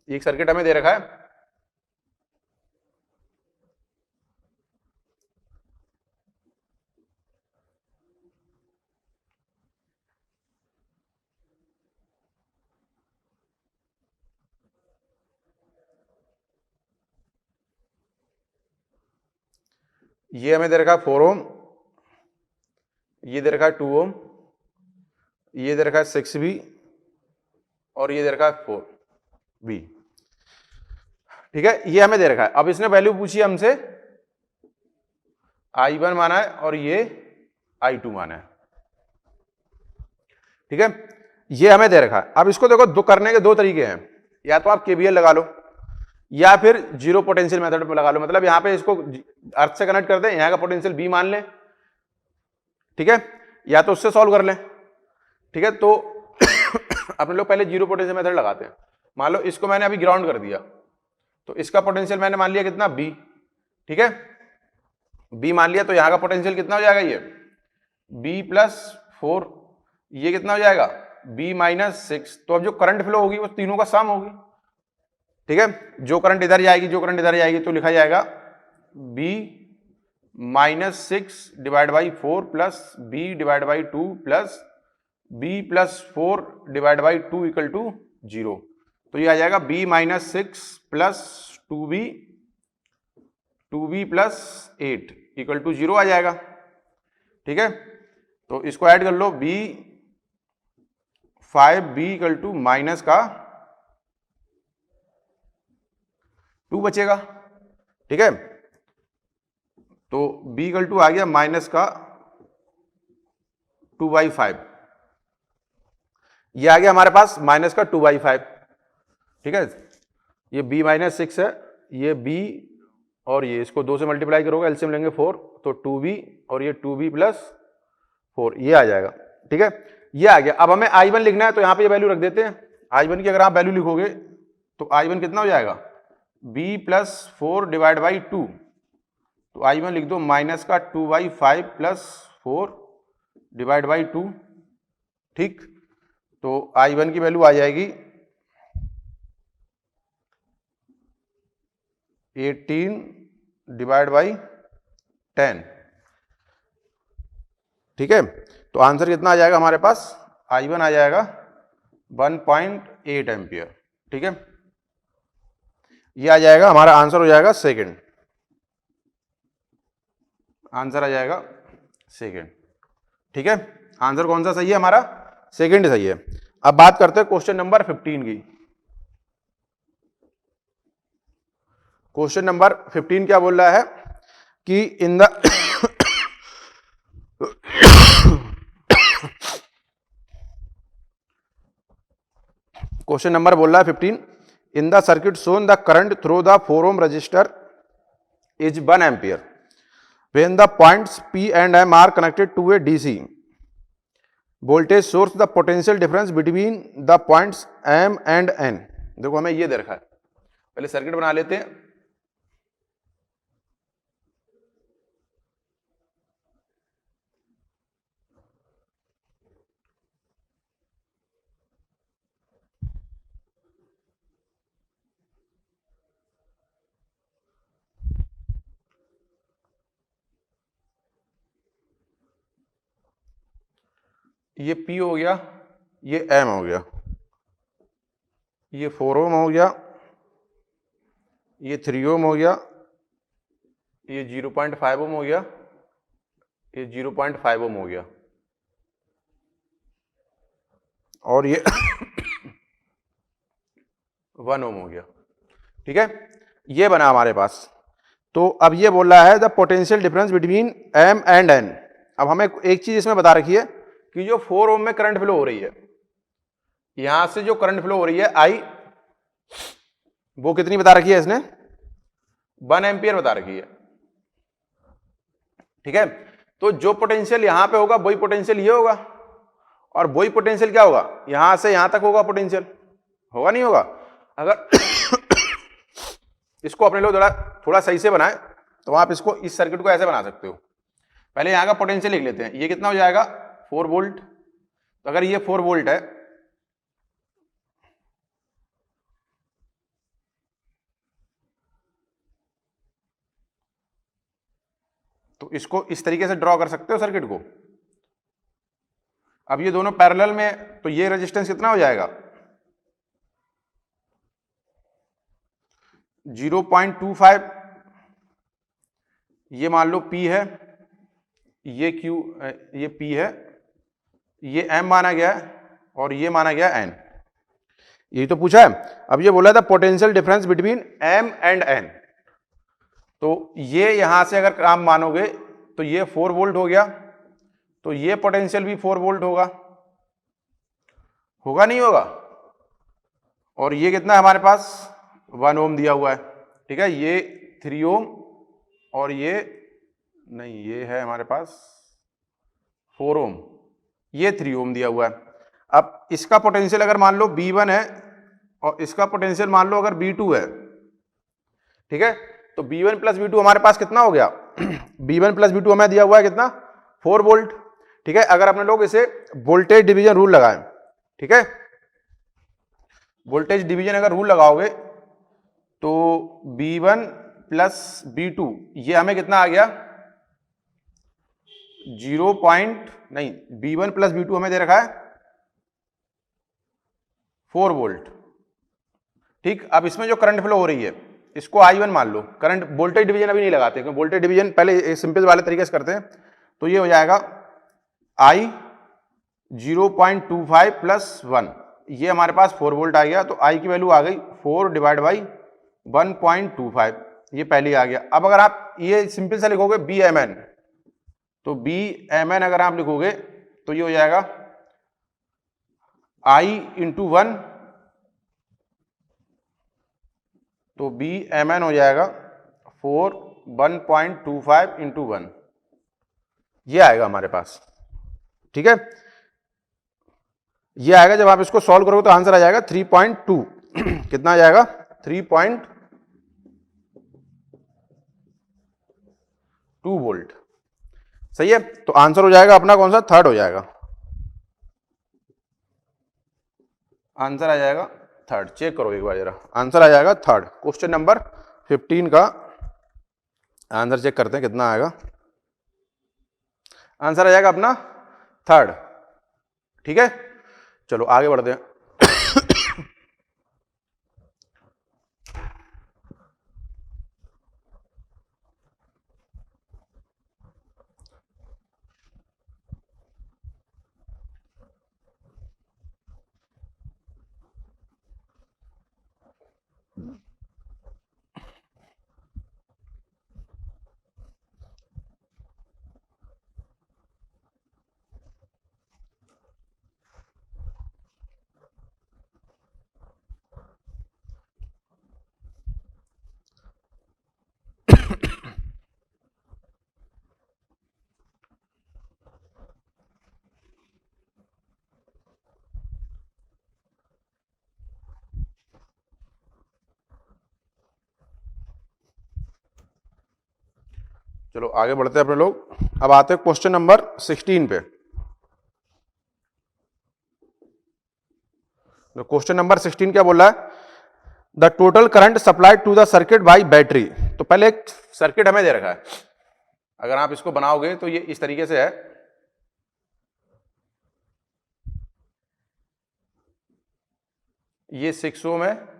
एक सर्किट हमें दे रखा है, ये हमें दे रखा है 4 ओम, ये दे रखा है 2 ओम, ये दे रखा है 6V, और ये दे रखा है 4V, ठीक है, ये हमें दे रखा है। अब इसने वैल्यू पूछी हमसे I1 माना है और ये I2 माना है। ठीक है, ये हमें दे रखा है। अब इसको देखो, दो करने के दो तरीके हैं, या तो आप KVL लगा लो या फिर जीरो पोटेंशियल मेथड पे लगा लो। मतलब यहां पे इसको अर्थ से कनेक्ट कर दें, यहां का पोटेंशियल B मान लें, ठीक है, या तो उससे सॉल्व कर लें। ठीक है, तो अपने लोग पहले जीरो पोटेंशियल मेथड लगाते हैं। मान लो इसको मैंने अभी ग्राउंड कर दिया, तो इसका पोटेंशियल मैंने मान लिया कितना, B। ठीक है, B मान लिया, तो यहां का पोटेंशियल कितना हो जाएगा, ये B+4, ये कितना हो जाएगा, B-6। तो अब जो करंट फ्लो होगी वो तीनों का सम होगी। ठीक है, जो करंट इधर जाएगी, जो करंट इधर जाएगी, तो लिखा जाएगा B-6 divide by 4 plus B divide by 2 plus B+4 divide by 2 equal to 0। तो ये आ जाएगा B-6 plus 2B plus 8 equal to 0 आ जाएगा। ठीक है, तो इसको ऐड कर लो, B इक्वल टू माइनस का 2 बचेगा। ठीक है, तो B इक्वल टू आ गया माइनस का 2/5, ये आ गया हमारे पास माइनस का 2/5। ठीक है, ये B-6 है, ये B और ये इसको 2 से मल्टीप्लाई करोगे, एलसीएम लेंगे 4, तो 2B और ये 2B प्लस 4, ये आ जाएगा। ठीक है, ये आ गया। अब हमें I1 लिखना है, तो यहां पे ये वैल्यू रख देते हैं। I1 की अगर आप वैल्यू लिखोगे तो I1 कितना हो जाएगा, B+4 डिवाइड बाई 2, तो I1 लिख दो माइनस का 2/5 प्लस 4 डिवाइड बाई 2। ठीक, तो I1 की वैल्यू आ जाएगी 18 डिवाइड बाई 10। ठीक है, तो आंसर कितना आ जाएगा हमारे पास, I1 आ जाएगा 1.8 एम्पियर। ठीक है, ये आ जाएगा हमारा आंसर, हो जाएगा सेकंड, आंसर आ जाएगा सेकंड। ठीक है, आंसर कौन सा सही है हमारा, सेकंड सही है। अब बात करते हैं क्वेश्चन नंबर 15 की। क्वेश्चन नंबर 15 क्या बोल रहा है कि इन द क्वेश्चन नंबर बोल रहा है 15, in the circuit shown the current through the 4 ohm resistor is 1 ampere when the points P and M are connected to a DC voltage source, the potential difference between the points M and N। देखो हमें ये दे रखा है, पहले circuit बना लेते हैं। ये P हो गया, ये M हो गया, ये 4 ohm हो गया, ये 3 ohm हो गया, ये 0.5 ohm हो गया, ये 0.5 ohm हो गया, और ये 1 ohm हो गया। ठीक है, ये बना हमारे पास। तो अब ये बोल रहा है the potential difference between M and N। अब हमें एक चीज इसमें बता रखी है कि जो 4 ohm में करंट फ्लो हो रही है, यहां से जो करंट फ्लो हो रही है I, वो कितनी बता रखी है इसने, 1 एम्पियर बता रखी है। ठीक है, तो जो पोटेंशियल यहां पे होगा वही पोटेंशियल ये होगा, और वही पोटेंशियल क्या होगा, यहां से यहां तक होगा पोटेंशियल, होगा नहीं होगा। अगर इसको अपने लोग थोड़ा सही से बनाए तो आप इसको, इस सर्किट को ऐसे बना सकते हो। पहले यहां का पोटेंशियल लिख लेते हैं, ये कितना हो जाएगा 4 वोल्ट। तो अगर ये 4 वोल्ट है, तो इसको इस तरीके से ड्रॉ कर सकते हो सर्किट को। अब ये दोनों पैरेलल में, तो ये रेजिस्टेंस कितना हो जाएगा 0.25, ये मान लो P है, ये Q, ये P है, ये M माना गया है, और ये माना गया N। ये तो पूछा है। अब ये बोला था potential difference between M and N, तो ये यहां से अगर आप मानोगे तो ये 4 वोल्ट हो गया, तो ये पोटेंशियल भी 4 वोल्ट होगा, होगा नहीं होगा? और ये कितना है हमारे पास 1 ओम दिया हुआ है, ठीक है, ये 3 ओम और ये नहीं, ये है हमारे पास 4 ओम, ये 3 ओम दिया हुआ है। अब इसका पोटेंशियल अगर मान लो B1 है और इसका पोटेंशियल मान लो अगर B2 है, ठीक है, तो B1 प्लस B2 हमारे पास कितना हो गया B1 प्लस B2 हमें दिया हुआ है कितना 4 वोल्ट, ठीक है। अगर अपने लोग इसे वोल्टेज डिवीजन रूल लगाएं, ठीक है, वोल्टेज डिवीजन अगर रूल लगाओगे तो B1 प्लस B2 ये हमें कितना आ गया 0. B1 प्लस B2 हमें दे रखा है 4 वोल्ट, ठीक। अब इसमें जो करंट फ्लो हो रही है इसको I1 मान लो, करंट वोल्टेज डिवीजन अभी नहीं लगाते क्योंकि वोल्टेज डिवीजन पहले सिंपल वाले तरीके से करते हैं, तो ये हो जाएगा I 0.25 प्लस 1, ये हमारे पास 4 वोल्ट आ गया, तो I की वैल्यू आ गई 4 डिवाइड बाई 1.25, ये पहले आ गया। अब अगर आप ये सिंपल सा लिखोगे BMN, तो BMN अगर आप लिखोगे तो ये हो जाएगा I इंटू 1, तो BMN हो जाएगा 4 1.25 इंटू 1, ये आएगा हमारे पास, ठीक है। ये आएगा, जब आप इसको सॉल्व करोगे तो आंसर आ जाएगा 3.2 कितना आ जाएगा 3.2 वोल्ट, सही है। तो आंसर हो जाएगा अपना कौन सा, थर्ड हो जाएगा, आंसर आ जाएगा थर्ड। चेक करो एक बार जरा, आंसर आ जाएगा थर्ड। क्वेश्चन नंबर 15 का आंसर चेक करते हैं कितना आएगा, आंसर आ जाएगा अपना थर्ड, ठीक है। चलो आगे बढ़ते हैं। चलो आगे बढ़ते हैं अपने लोग। अब आते हैं क्वेश्चन नंबर 16 पे। तो क्वेश्चन नंबर 16 क्या बोल रहा है, the total current supplied to the circuit by battery. तो पहले एक सर्किट हमें दे रखा है, अगर आप इसको बनाओगे तो ये इस तरीके से है, ये 6 ओम है,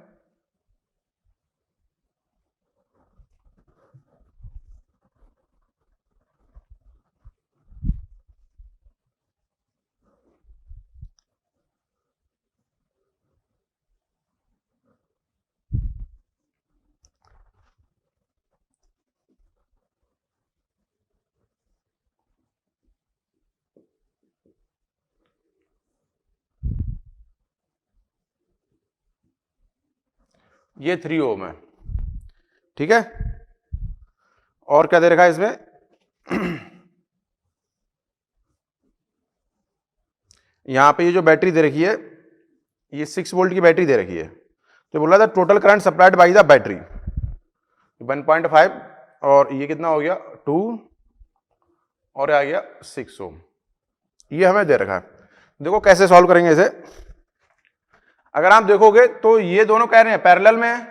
ये 3 ओम है, ठीक है। और क्या दे रखा है इसमें यहां पे ये जो बैटरी दे रखी है ये 6 वोल्ट की बैटरी दे रखी है, तो बोला था total current supplied by the battery 1.5, और ये कितना हो गया 2 और आ गया 6 ओम, ये हमें दे रखा है। देखो कैसे सॉल्व करेंगे इसे। अगर आप देखोगे तो ये दोनों कह रहे हैं पैरेलल में है,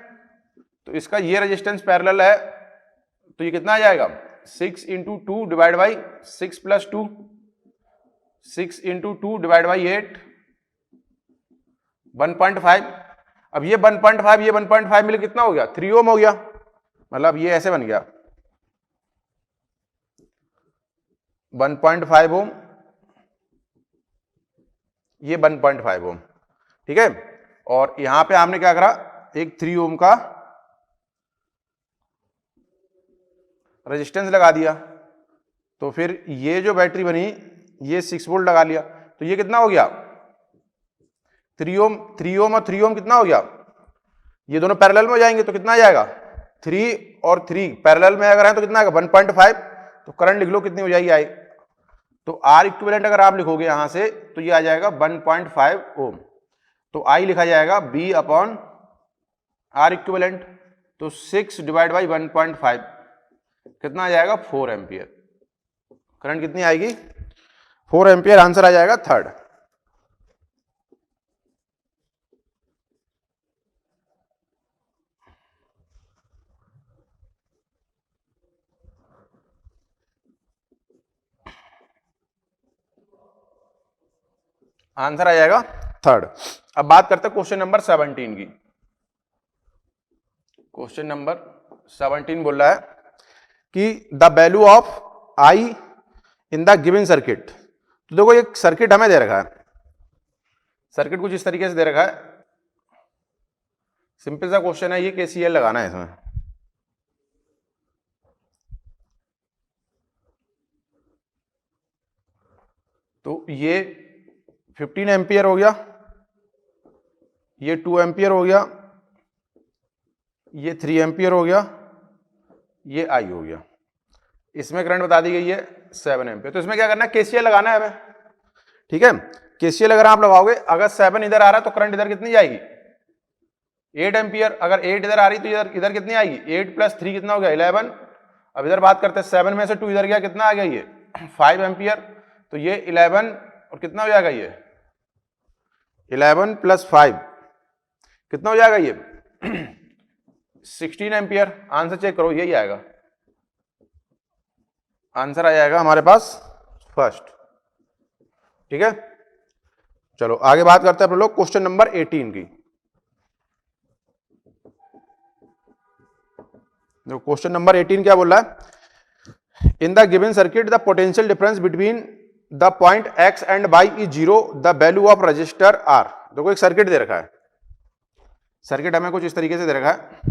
तो इसका ये रेजिस्टेंस पैरेलल है, तो ये कितना आ जाएगा 6 into 2 divide by 6 plus 2, 6 into 2 divide by 8, 1.5। अब ये 1.5 ये 1.5 मिले कितना हो गया 3 ओम हो गया, मतलब ये ऐसे बन गया 1.5 ओम, ये 1.5 ओम, ठीक है। और यहां पे हमने क्या करा, एक 3 ओम का रेजिस्टेंस लगा दिया, तो फिर ये जो बैटरी बनी ये 6 वोल्ट लगा लिया, तो ये कितना हो गया 3 ओम, 3 ओम और 3 ओम कितना हो गया, ये दोनों पैरेलल में हो जाएंगे तो कितना आ जाएगा 3 और 3 पैरेलल में अगर है तो कितना आएगा 1.5, तो करंट लिख लो कितनी हो जाएगी आई। तो आर इक्विवेलेंट अगर आप लिखोगे यहां से तो ये आ जाएगा 1.5 ओम, तो आई लिखा जाएगा बी अपॉन आर इक्विवेलेंट, तो 6 डिवाइड बाई 1.5 कितना आ जाएगा 4 एम्पियर। करंट कितनी आएगी 4 एम्पियर, आंसर आ जाएगा थर्ड। आंसर आ जाएगा थर्ड। अब बात करते हैं क्वेश्चन नंबर 17 की। क्वेश्चन नंबर 17 बोल रहा है कि the value of I in the given circuit. तो देखो एक सर्किट हमें दे रखा है, सर्किट कुछ इस तरीके से दे रखा है, सिंपल सा क्वेश्चन है ये, केसीएल लगाना है इसमें। तो ये 15 एम्पियर हो गया, ये 2 एम्पियर हो गया, ये 3 एम्पियर हो गया, ये आई हो गया, इसमें करंट बता दी गई है 7 एम्पियर। तो इसमें क्या करना है केसीएल लगाना है हमें, ठीक है। केसीएल अगर आप लगाओगे, अगर 7 इधर आ रहा है तो करंट इधर कितनी जाएगी 8 एम्पियर, अगर 8 इधर आ रही तो इधर इधर कितनी आएगी 8 + 3 कितना हो गया 11। अब इधर बात करते हैं 7 में से 2 इधर गया कितना आ गया ये 5 एम्पियर, तो ये 11 और कितना हो जाएगा ये 11 + 5 कितना हो जाएगा ये 16 एम्पियर। आंसर चेक करो, यही आएगा आंसर, आ जाएगा हमारे पास फर्स्ट, ठीक है। चलो आगे बात करते हैं अपन लोग क्वेश्चन नंबर 18 की। क्वेश्चन नंबर 18 क्या बोल रहा है, in the given circuit the potential difference between the point X and Y is 0, the value of resistor R. देखो एक सर्किट दे रखा है, सर्किट हमें कुछ इस तरीके से दे रखा है,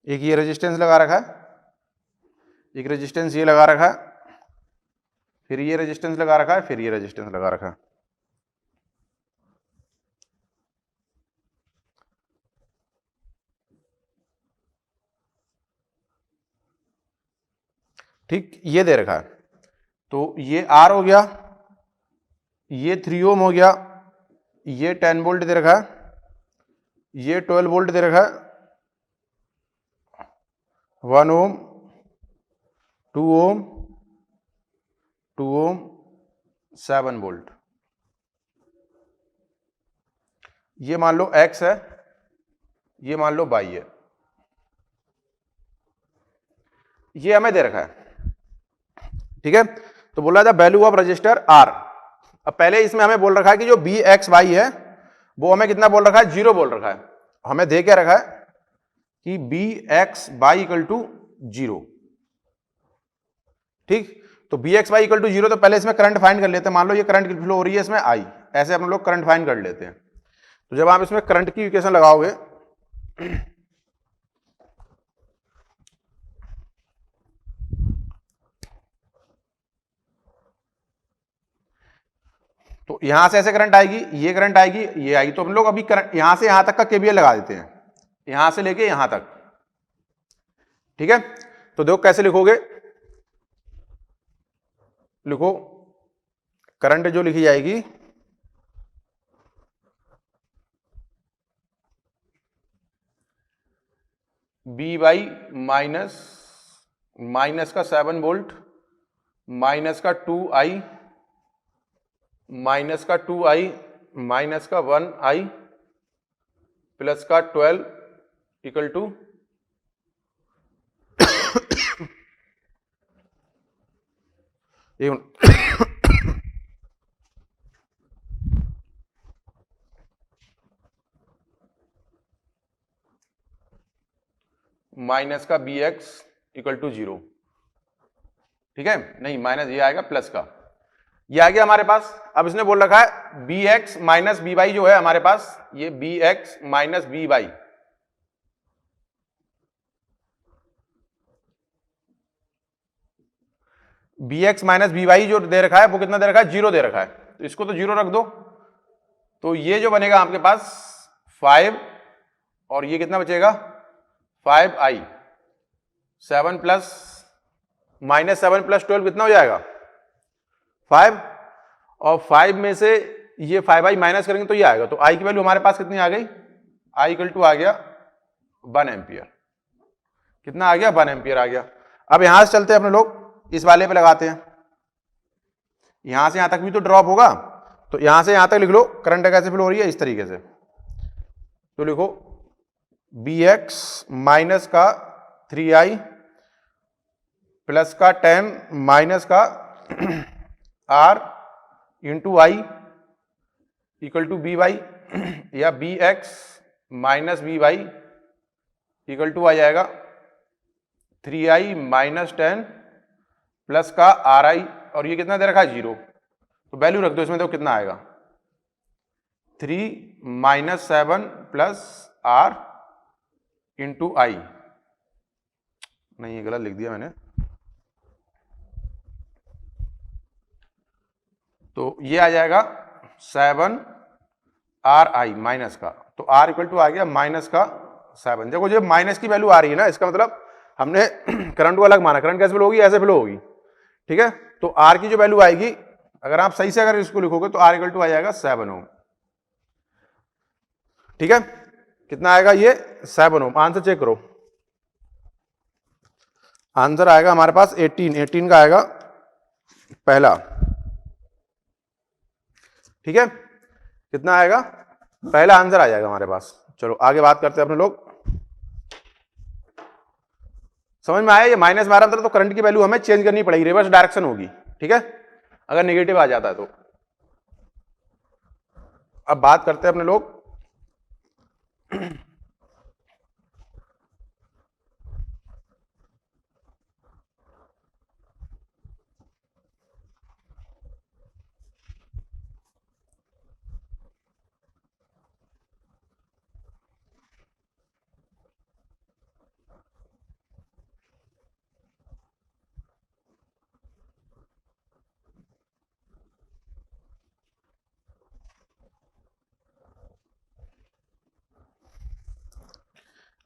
एक ये रेजिस्टेंस लगा रखा है, एक रेजिस्टेंस ये लगा रखा है, फिर ये रेजिस्टेंस लगा रखा है, फिर ये रेजिस्टेंस लगा रखा है। ठीक, ये दे रखा है, तो ये आर हो गया, ये 3 ओम हो गया, ये 10 वोल्ट दे रखा है, ये 12 वोल्ट दे रखा है, 1 ओम, 2 ओम, 2 ओम, 7 वोल्ट। ये मान लो x है, ये मान लो y है, ये हमें दे रखा है, ठीक है। तो बोला था वैल्यू ऑफ रजिस्टर R। अब पहले इसमें हमें बोल रखा है कि जो बी एक्स वाई है वो हमें कितना बोल रखा है 0 बोल रखा है, हमें दे क्या रखा है कि B X Y equal to 0, ठीक। तो B X Y equal to 0, तो पहले इसमें करंट फाइंड कर लेते हैं। मान लो ये करंट की फ्लो हो रही है इसमें आई, ऐसे हम लोग करंट फाइंड कर लेते हैं। तो जब आप इसमें करंट की इक्वेशन लगाओगे तो यहां से ऐसे करंट आएगी, ये करंट आएगी, ये आएगी, तो हम लोग अभी करंट यहां से यहां तक का केवीएल लगा देते हैं, यहां से लेके यहां तक, ठीक है। तो देखो कैसे लिखोगे, लिखो करंट जो लिखी जाएगी बी बाई माइनस का 7 वोल्ट माइनस का 2i माइनस का 2i माइनस का 1i प्लस का 12 इक्वल टू माइनस का बी एक्स इक्वल टू 0, ठीक है। नहीं माइनस ये आएगा प्लस का, ये आ गया हमारे पास। अब इसने बोल रखा है B x minus B Y जो है हमारे पास, ये B x minus B Y, B x minus B Y जो दे रखा है वो कितना दे रखा है, 0 दे रखा है, तो इसको तो 0 रख दो। तो ये जो बनेगा आपके पास 5, और ये कितना बचेगा 5i, 7 प्लस माइनस 7 प्लस 12 कितना हो जाएगा 5, और 5 में से ये 5i माइनस करेंगे तो ये आएगा, तो i की वैल्यू हमारे पास कितनी आ गई, i इक्वल टू आ गया 1 एम्पियर। कितना आ गया 1 एम्पियर आ गया। अब यहां से चलते हैं अपने लोग, इस वाले पे लगाते हैं, यहां से यहां तक भी तो ड्रॉप होगा, तो यहां से यहां तक लिख लो करंट कैसे फ्लो हो रही है इस तरीके से, तो लिखो बी एक्स माइनस का 3i प्लस का 10 माइनस का r into i equal to b y, या b x minus B y equal to आ जाएगा 3i माइनस 10 प्लस का आर आई, और ये कितना दे रखा है 0, तो वैल्यू रख दो इसमें, तो कितना आएगा 3 माइनस 7 प्लस आर इंटू आई, नहीं ये गलत लिख दिया मैंने, तो ये आ जाएगा 7 आर आई माइनस का, तो आर इक्वल टू आ गया माइनस का 7। देखो जो माइनस की वैल्यू आ रही है ना, इसका मतलब हमने करंट को अलग माना, करंट कैसे फ्लो होगी, ऐसे फ्लो होगी, ठीक है। तो आर की जो वैल्यू आएगी, अगर आप सही से अगर इसको लिखोगे तो आर इक्वल टू आ जाएगा 7 ओम, ठीक है। कितना आएगा ये 7 ओम। आंसर चेक करो, आंसर आएगा हमारे पास 18 का आएगा पहला, ठीक है। कितना आएगा पहला आंसर आ जाएगा हमारे पास। चलो आगे बात करते हैं अपने लोग, समझ में आया, ये माइनस मारा मतलब तो करंट की वैल्यू हमें चेंज करनी पड़ेगी, रिवर्स डायरेक्शन होगी, ठीक है, अगर नेगेटिव आ जाता है तो। अब बात करते हैं अपने लोग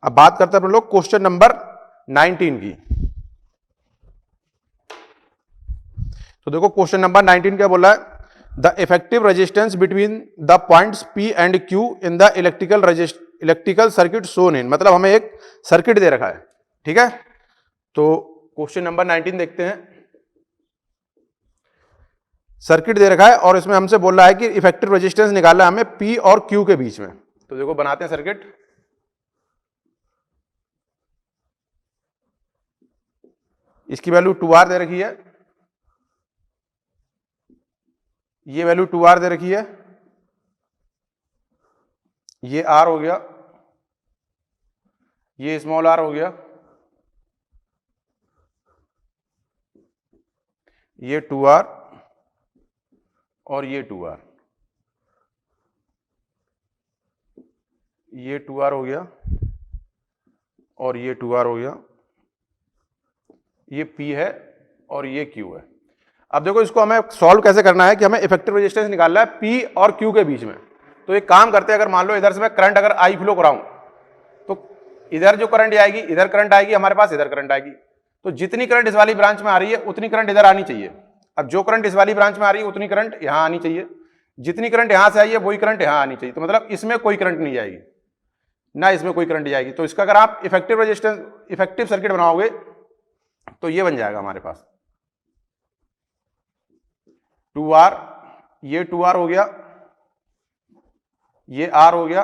अब बात करते हैं अपने लोग क्वेश्चन नंबर 19 की। तो देखो क्वेश्चन नंबर 19 क्या बोला है, the effective resistance between the points P and Q in the electrical circuit shown इन, मतलब हमें एक सर्किट दे रखा है, ठीक है। तो क्वेश्चन नंबर 19 देखते हैं, सर्किट दे रखा है और इसमें हमसे बोल रहा है कि इफेक्टिव रेजिस्टेंस निकालना है हमें P और Q के बीच में। तो देखो बनाते हैं सर्किट, इसकी वैल्यू 2R दे रखी है, ये वैल्यू 2R दे रखी है, ये R हो गया, ये स्मॉल r हो गया, ये 2R और ये 2R, ये 2R हो गया और ये 2R हो गया, ये P है और ये Q है। अब देखो इसको हमें सॉल्व कैसे करना है कि हमें इफेक्टिव रेजिस्टेंस निकालना है P और Q के बीच में। तो एक काम करते हैं, अगर मान लो इधर से मैं करंट अगर I फ्लो कराऊं तो इधर जो करंट आएगी, इधर करंट आएगी हमारे पास, इधर करंट आएगी, तो जितनी करंट इस वाली ब्रांच में आ रही है उतनी करंट इधर आनी चाहिए। अब जो करंट इस वाली ब्रांच में आ रही है उतनी करंट यहां आनी चाहिए, जितनी करंट यहां से आई है वही करंट यहां आनी चाहिए, तो मतलब इसमें कोई करंट नहीं जाएगी ना, इसमें कोई करंट जाएगी। तो इसका अगर आप इफेक्टिव रेजिस्टेंस, इफेक्टिव सर्किट बनाओगे तो ये बन जाएगा हमारे पास 2R, ये 2R हो गया, ये R हो गया,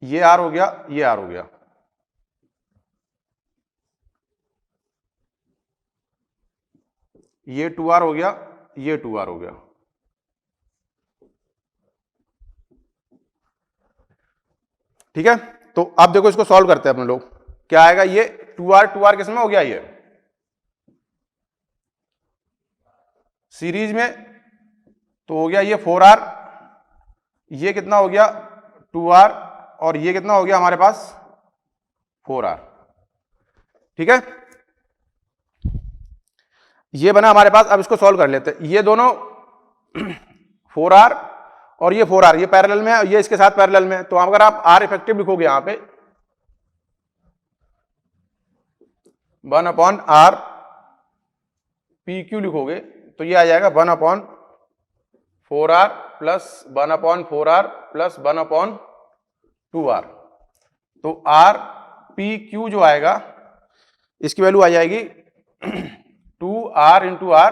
ये R हो गया, ये R हो गया, ये 2R हो गया, ये 2R हो गया, ठीक है। तो अब देखो इसको सॉल्व करते हैं अपने लोग, क्या आएगा, ये 2R किस में हो गया, ये सीरीज में तो हो गया ये 4R, ये कितना हो गया 2R, और ये कितना हो गया हमारे पास 4R। ठीक है, ये बना हमारे पास। अब इसको सॉल्व कर लेते हैं। ये दोनों 4R और ये 4R ये पैरेलल में है और ये इसके साथ पैरेलल में है। तो अगर आप R इफेक्टिव लिखोगे यहां पे 1/R PQ लिखोगे तो ये आ जाएगा 1/4R plus 1/4R plus 1/2R। तो R PQ जो आएगा इसकी वैल्यू आ जाएगी 2R into R,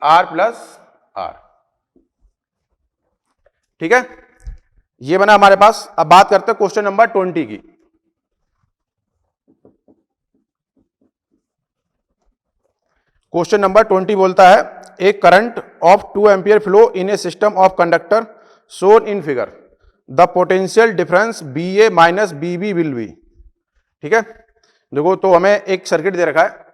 R plus R। ठीक है, ये बना हमारे पास। अब बात करते हैं क्वेश्चन नंबर 20 की। क्वेश्चन नंबर 20 बोलता है a current of 2 ampere flow in a system of conductor shown in figure, the potential difference BA minus BB will be. ठीक है, देखो तो हमें एक सर्किट दे रखा है।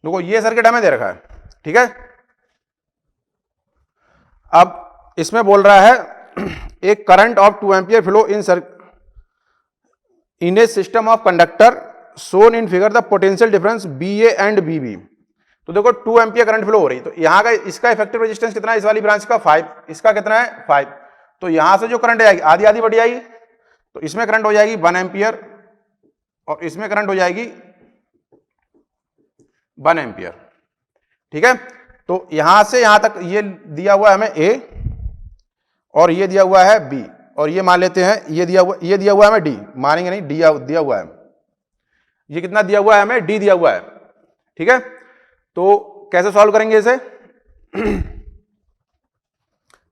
देखो ये सर्किट हमें दे रखा है। ठीक है, अब इसमें बोल रहा है एक current of 2 ampere flow in a system of conductor shown in figure, the potential difference BA and BB। तो देखो 2 एम्पियर करंट फ्लो हो रही, तो यहां का इसका इफेक्टिव रेजिस्टेंस कितना है इस वाली ब्रांच का 5, इसका कितना है 5। तो यहां से जो करंट आएगी आधी आधी बढ़ जाएगी, तो इसमें करंट हो जाएगी 1 एम्पियर और इसमें करंट हो जाएगी 1 एम्पियर। ठीक है, तो यहां से यहां तक ये दिया हुआ है हमें A और ये दिया हुआ है B, और ये मान लेते हैं ये दिया हुआ है हमें D, मानेंगे नहीं, D दिया हुआ है। ये कितना दिया हुआ है हमें, D दिया हुआ है। ठीक है, तो कैसे सॉल्व करेंगे इसे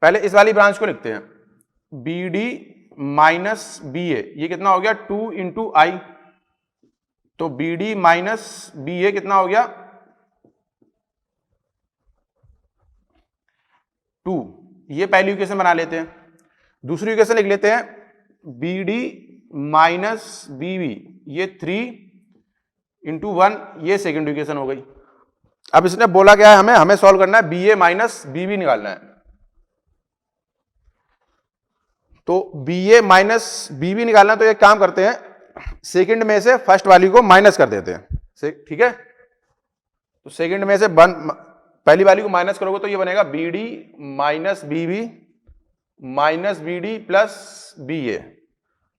पहले इस वाली ब्रांच को लिखते हैं BD माइनस BA, ये कितना हो गया 2 इंटू I। तो BD माइनस BA कितना हो गया 2। ये पहली इक्वेशन बना लेते हैं। दूसरी इक्वेशन लिख लेते हैं BD माइनस BB, ये 3 इंटू 1, ये सेकेंड इक्वेशन हो गई। अब इसने बोला क्या है, हमें सॉल्व करना है BA माइनस BB निकालना है। तो BA माइनस BB निकालना है, तो एक काम करते हैं सेकंड में से फर्स्ट वाली को माइनस कर देते हैं। ठीक है, तो सेकंड में से पहली वाली को माइनस करोगे तो ये बनेगा BD minus BB minus BD plus BA,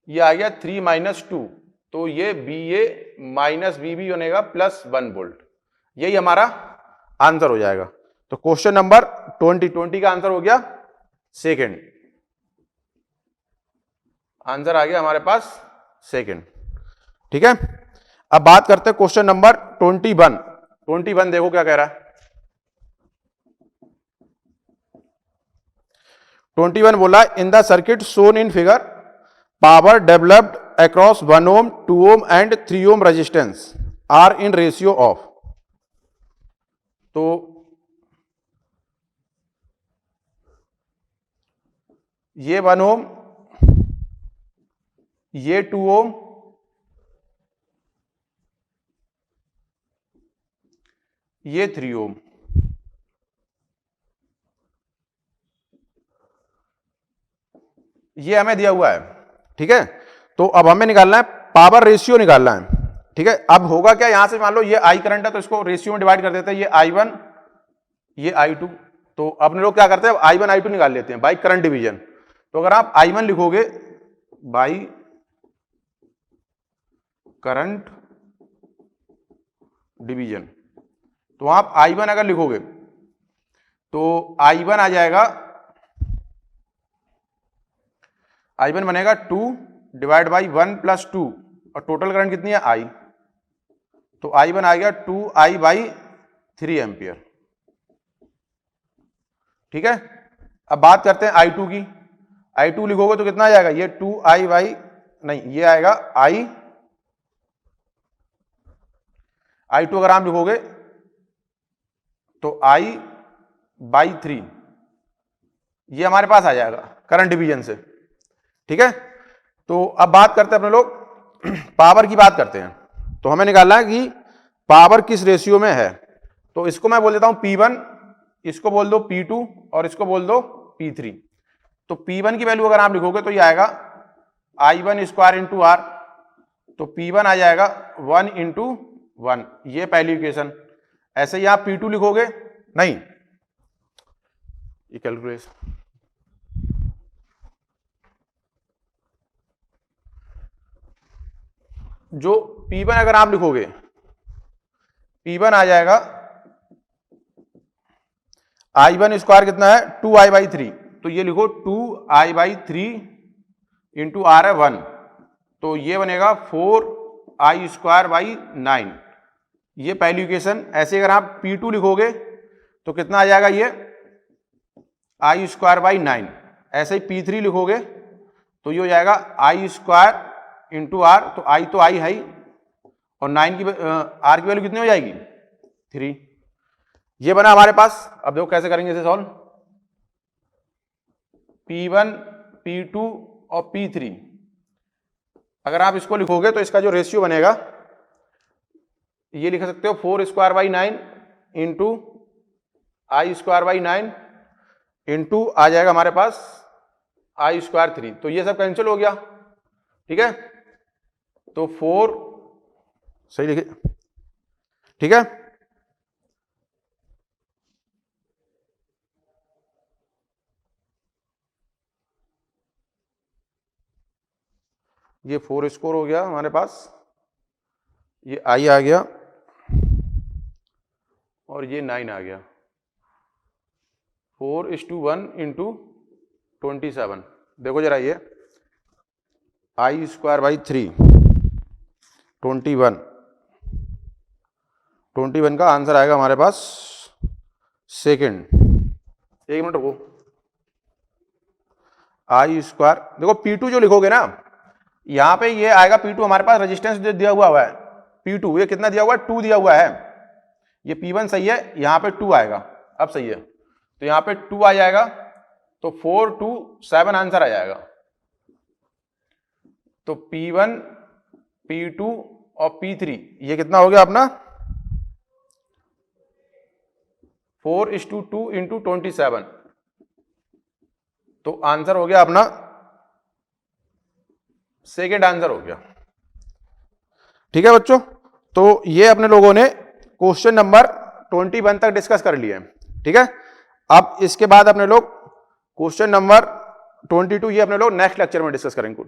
ये आ गया 3 माइनस 2, तो ये BA माइनस BB बनेगा प्लस 1 वोल्ट। यही हमारा आंसर हो जाएगा। तो क्वेश्चन नंबर 20 का आंसर हो गया सेकंड, आंसर आ गया हमारे पास सेकंड। ठीक है, अब बात करते हैं क्वेश्चन नंबर 21। देखो क्या कह रहा है। 21 बोला in the circuit shown in figure power developed across 1 ohm 2 ohm and 3 ohm resistance are in ratio of. तो ये 1 ohm, ये 2 ohm, ये 3 ohm। ये हमें दिया हुआ है। ठीक है, तो अब हमें निकालना है पावर रेशियो निकालना है। ठीक है, अब होगा क्या, यहां से मान लो ये I करंट है तो इसको रेशियो में डिवाइड कर देते हैं, ये I1 ये I2। तो अपने लोग क्या करते हैं I1 I2 निकाल लेते हैं बाई करंट डिवीजन। तो अगर आप I1 लिखोगे बाई करंट डिवीजन, तो आप I1 अगर लिखोगे तो I1 आ जाएगा, I1 बनेगा 2 डिवाइड बाई 1 प्लस 2, और टोटल करंट कितनी है I, तो I1 आ गया 2I बाई 3 एम्पियर। ठीक है, अब बात करते हैं I2 की। I2 लिखोगे तो कितना आ जाएगा, ये 2I बाई, नहीं ये आएगा I2 अगर आप लिखोगे तो I बाई 3, ये हमारे पास आ जाएगा करंट डिवीजन से। ठीक है, तो अब बात करते हैं अपने लोग पावर की बात करते हैं। तो हमें निकालना है कि पावर किस रेशियो में है। तो इसको मैं बोल देता हूं P1, इसको बोल दो P2 और इसको बोल दो P3। तो P1 की वैल्यू अगर आप लिखोगे तो ये आएगा I1 स्क्वायर इंटू आर, तो P1 आ जाएगा 1 इंटू 1, ये पहली इक्वेशन। ऐसे ही आप P2 लिखोगे, नहीं ये कैलकुलेशन, जो P1 अगर आप लिखोगे, P1 आ जाएगा I1 स्क्वायर कितना है 2I बाई 3, तो ये लिखो 2I बाई 3 इंटू आर है 1, तो ये बनेगा 4I स्क्वायर बाई 9, ये पहली इक्वेशन। ऐसे अगर आप P2 लिखोगे तो कितना आ जाएगा, ये I स्क्वायर बाई 9। ऐसे ही P3 लिखोगे तो ये हो जाएगा I स्क्वायर इंटू आर, तो I है ही, और 9 की आर की वैल्यू कितनी हो जाएगी 3। ये बना हमारे पास। अब देखो कैसे करेंगे इसे सॉल्व। P1, P2 और P3 अगर आप इसको लिखोगे तो इसका जो रेशियो बनेगा ये लिख सकते हो 4 square by 9 into I square by 9 into आ जाएगा हमारे पास I स्क्वायर 3, तो ये सब कैंसिल हो गया। ठीक है, तो 4 सही लिखे। ठीक है, ये 4 स्कोर हो गया हमारे पास, ये I आ गया और ये 9 आ गया। 4:1 इंटू 27, देखो जरा ये I स्क्वायर बाई 3 21 का आंसर आएगा हमारे पास सेकेंड। एक मिनट रुको, I स्क्वायर, देखो P2 जो लिखोगे ना, यहां पे ये आएगा P2 हमारे पास रेजिस्टेंस दिया हुआ है P2, ये कितना दिया हुआ है 2 दिया हुआ है। ये P1 सही है, यहां पे 2 आएगा, अब सही है, तो यहां पे 2 आ जाएगा, तो 4 2 7 आंसर आ जाएगा। तो P1, P2 और P3 ये कितना हो गया अपना 4:2 इंटू 27, तो आंसर हो गया अपना सेकेंड आंसर हो गया। ठीक है बच्चों, तो ये अपने लोगों ने क्वेश्चन नंबर 21 तक डिस्कस कर लिया है। ठीक है, अब इसके बाद अपने लोग क्वेश्चन नंबर 22 ये अपने लोग नेक्स्ट लेक्चर में डिस्कस करेंगे।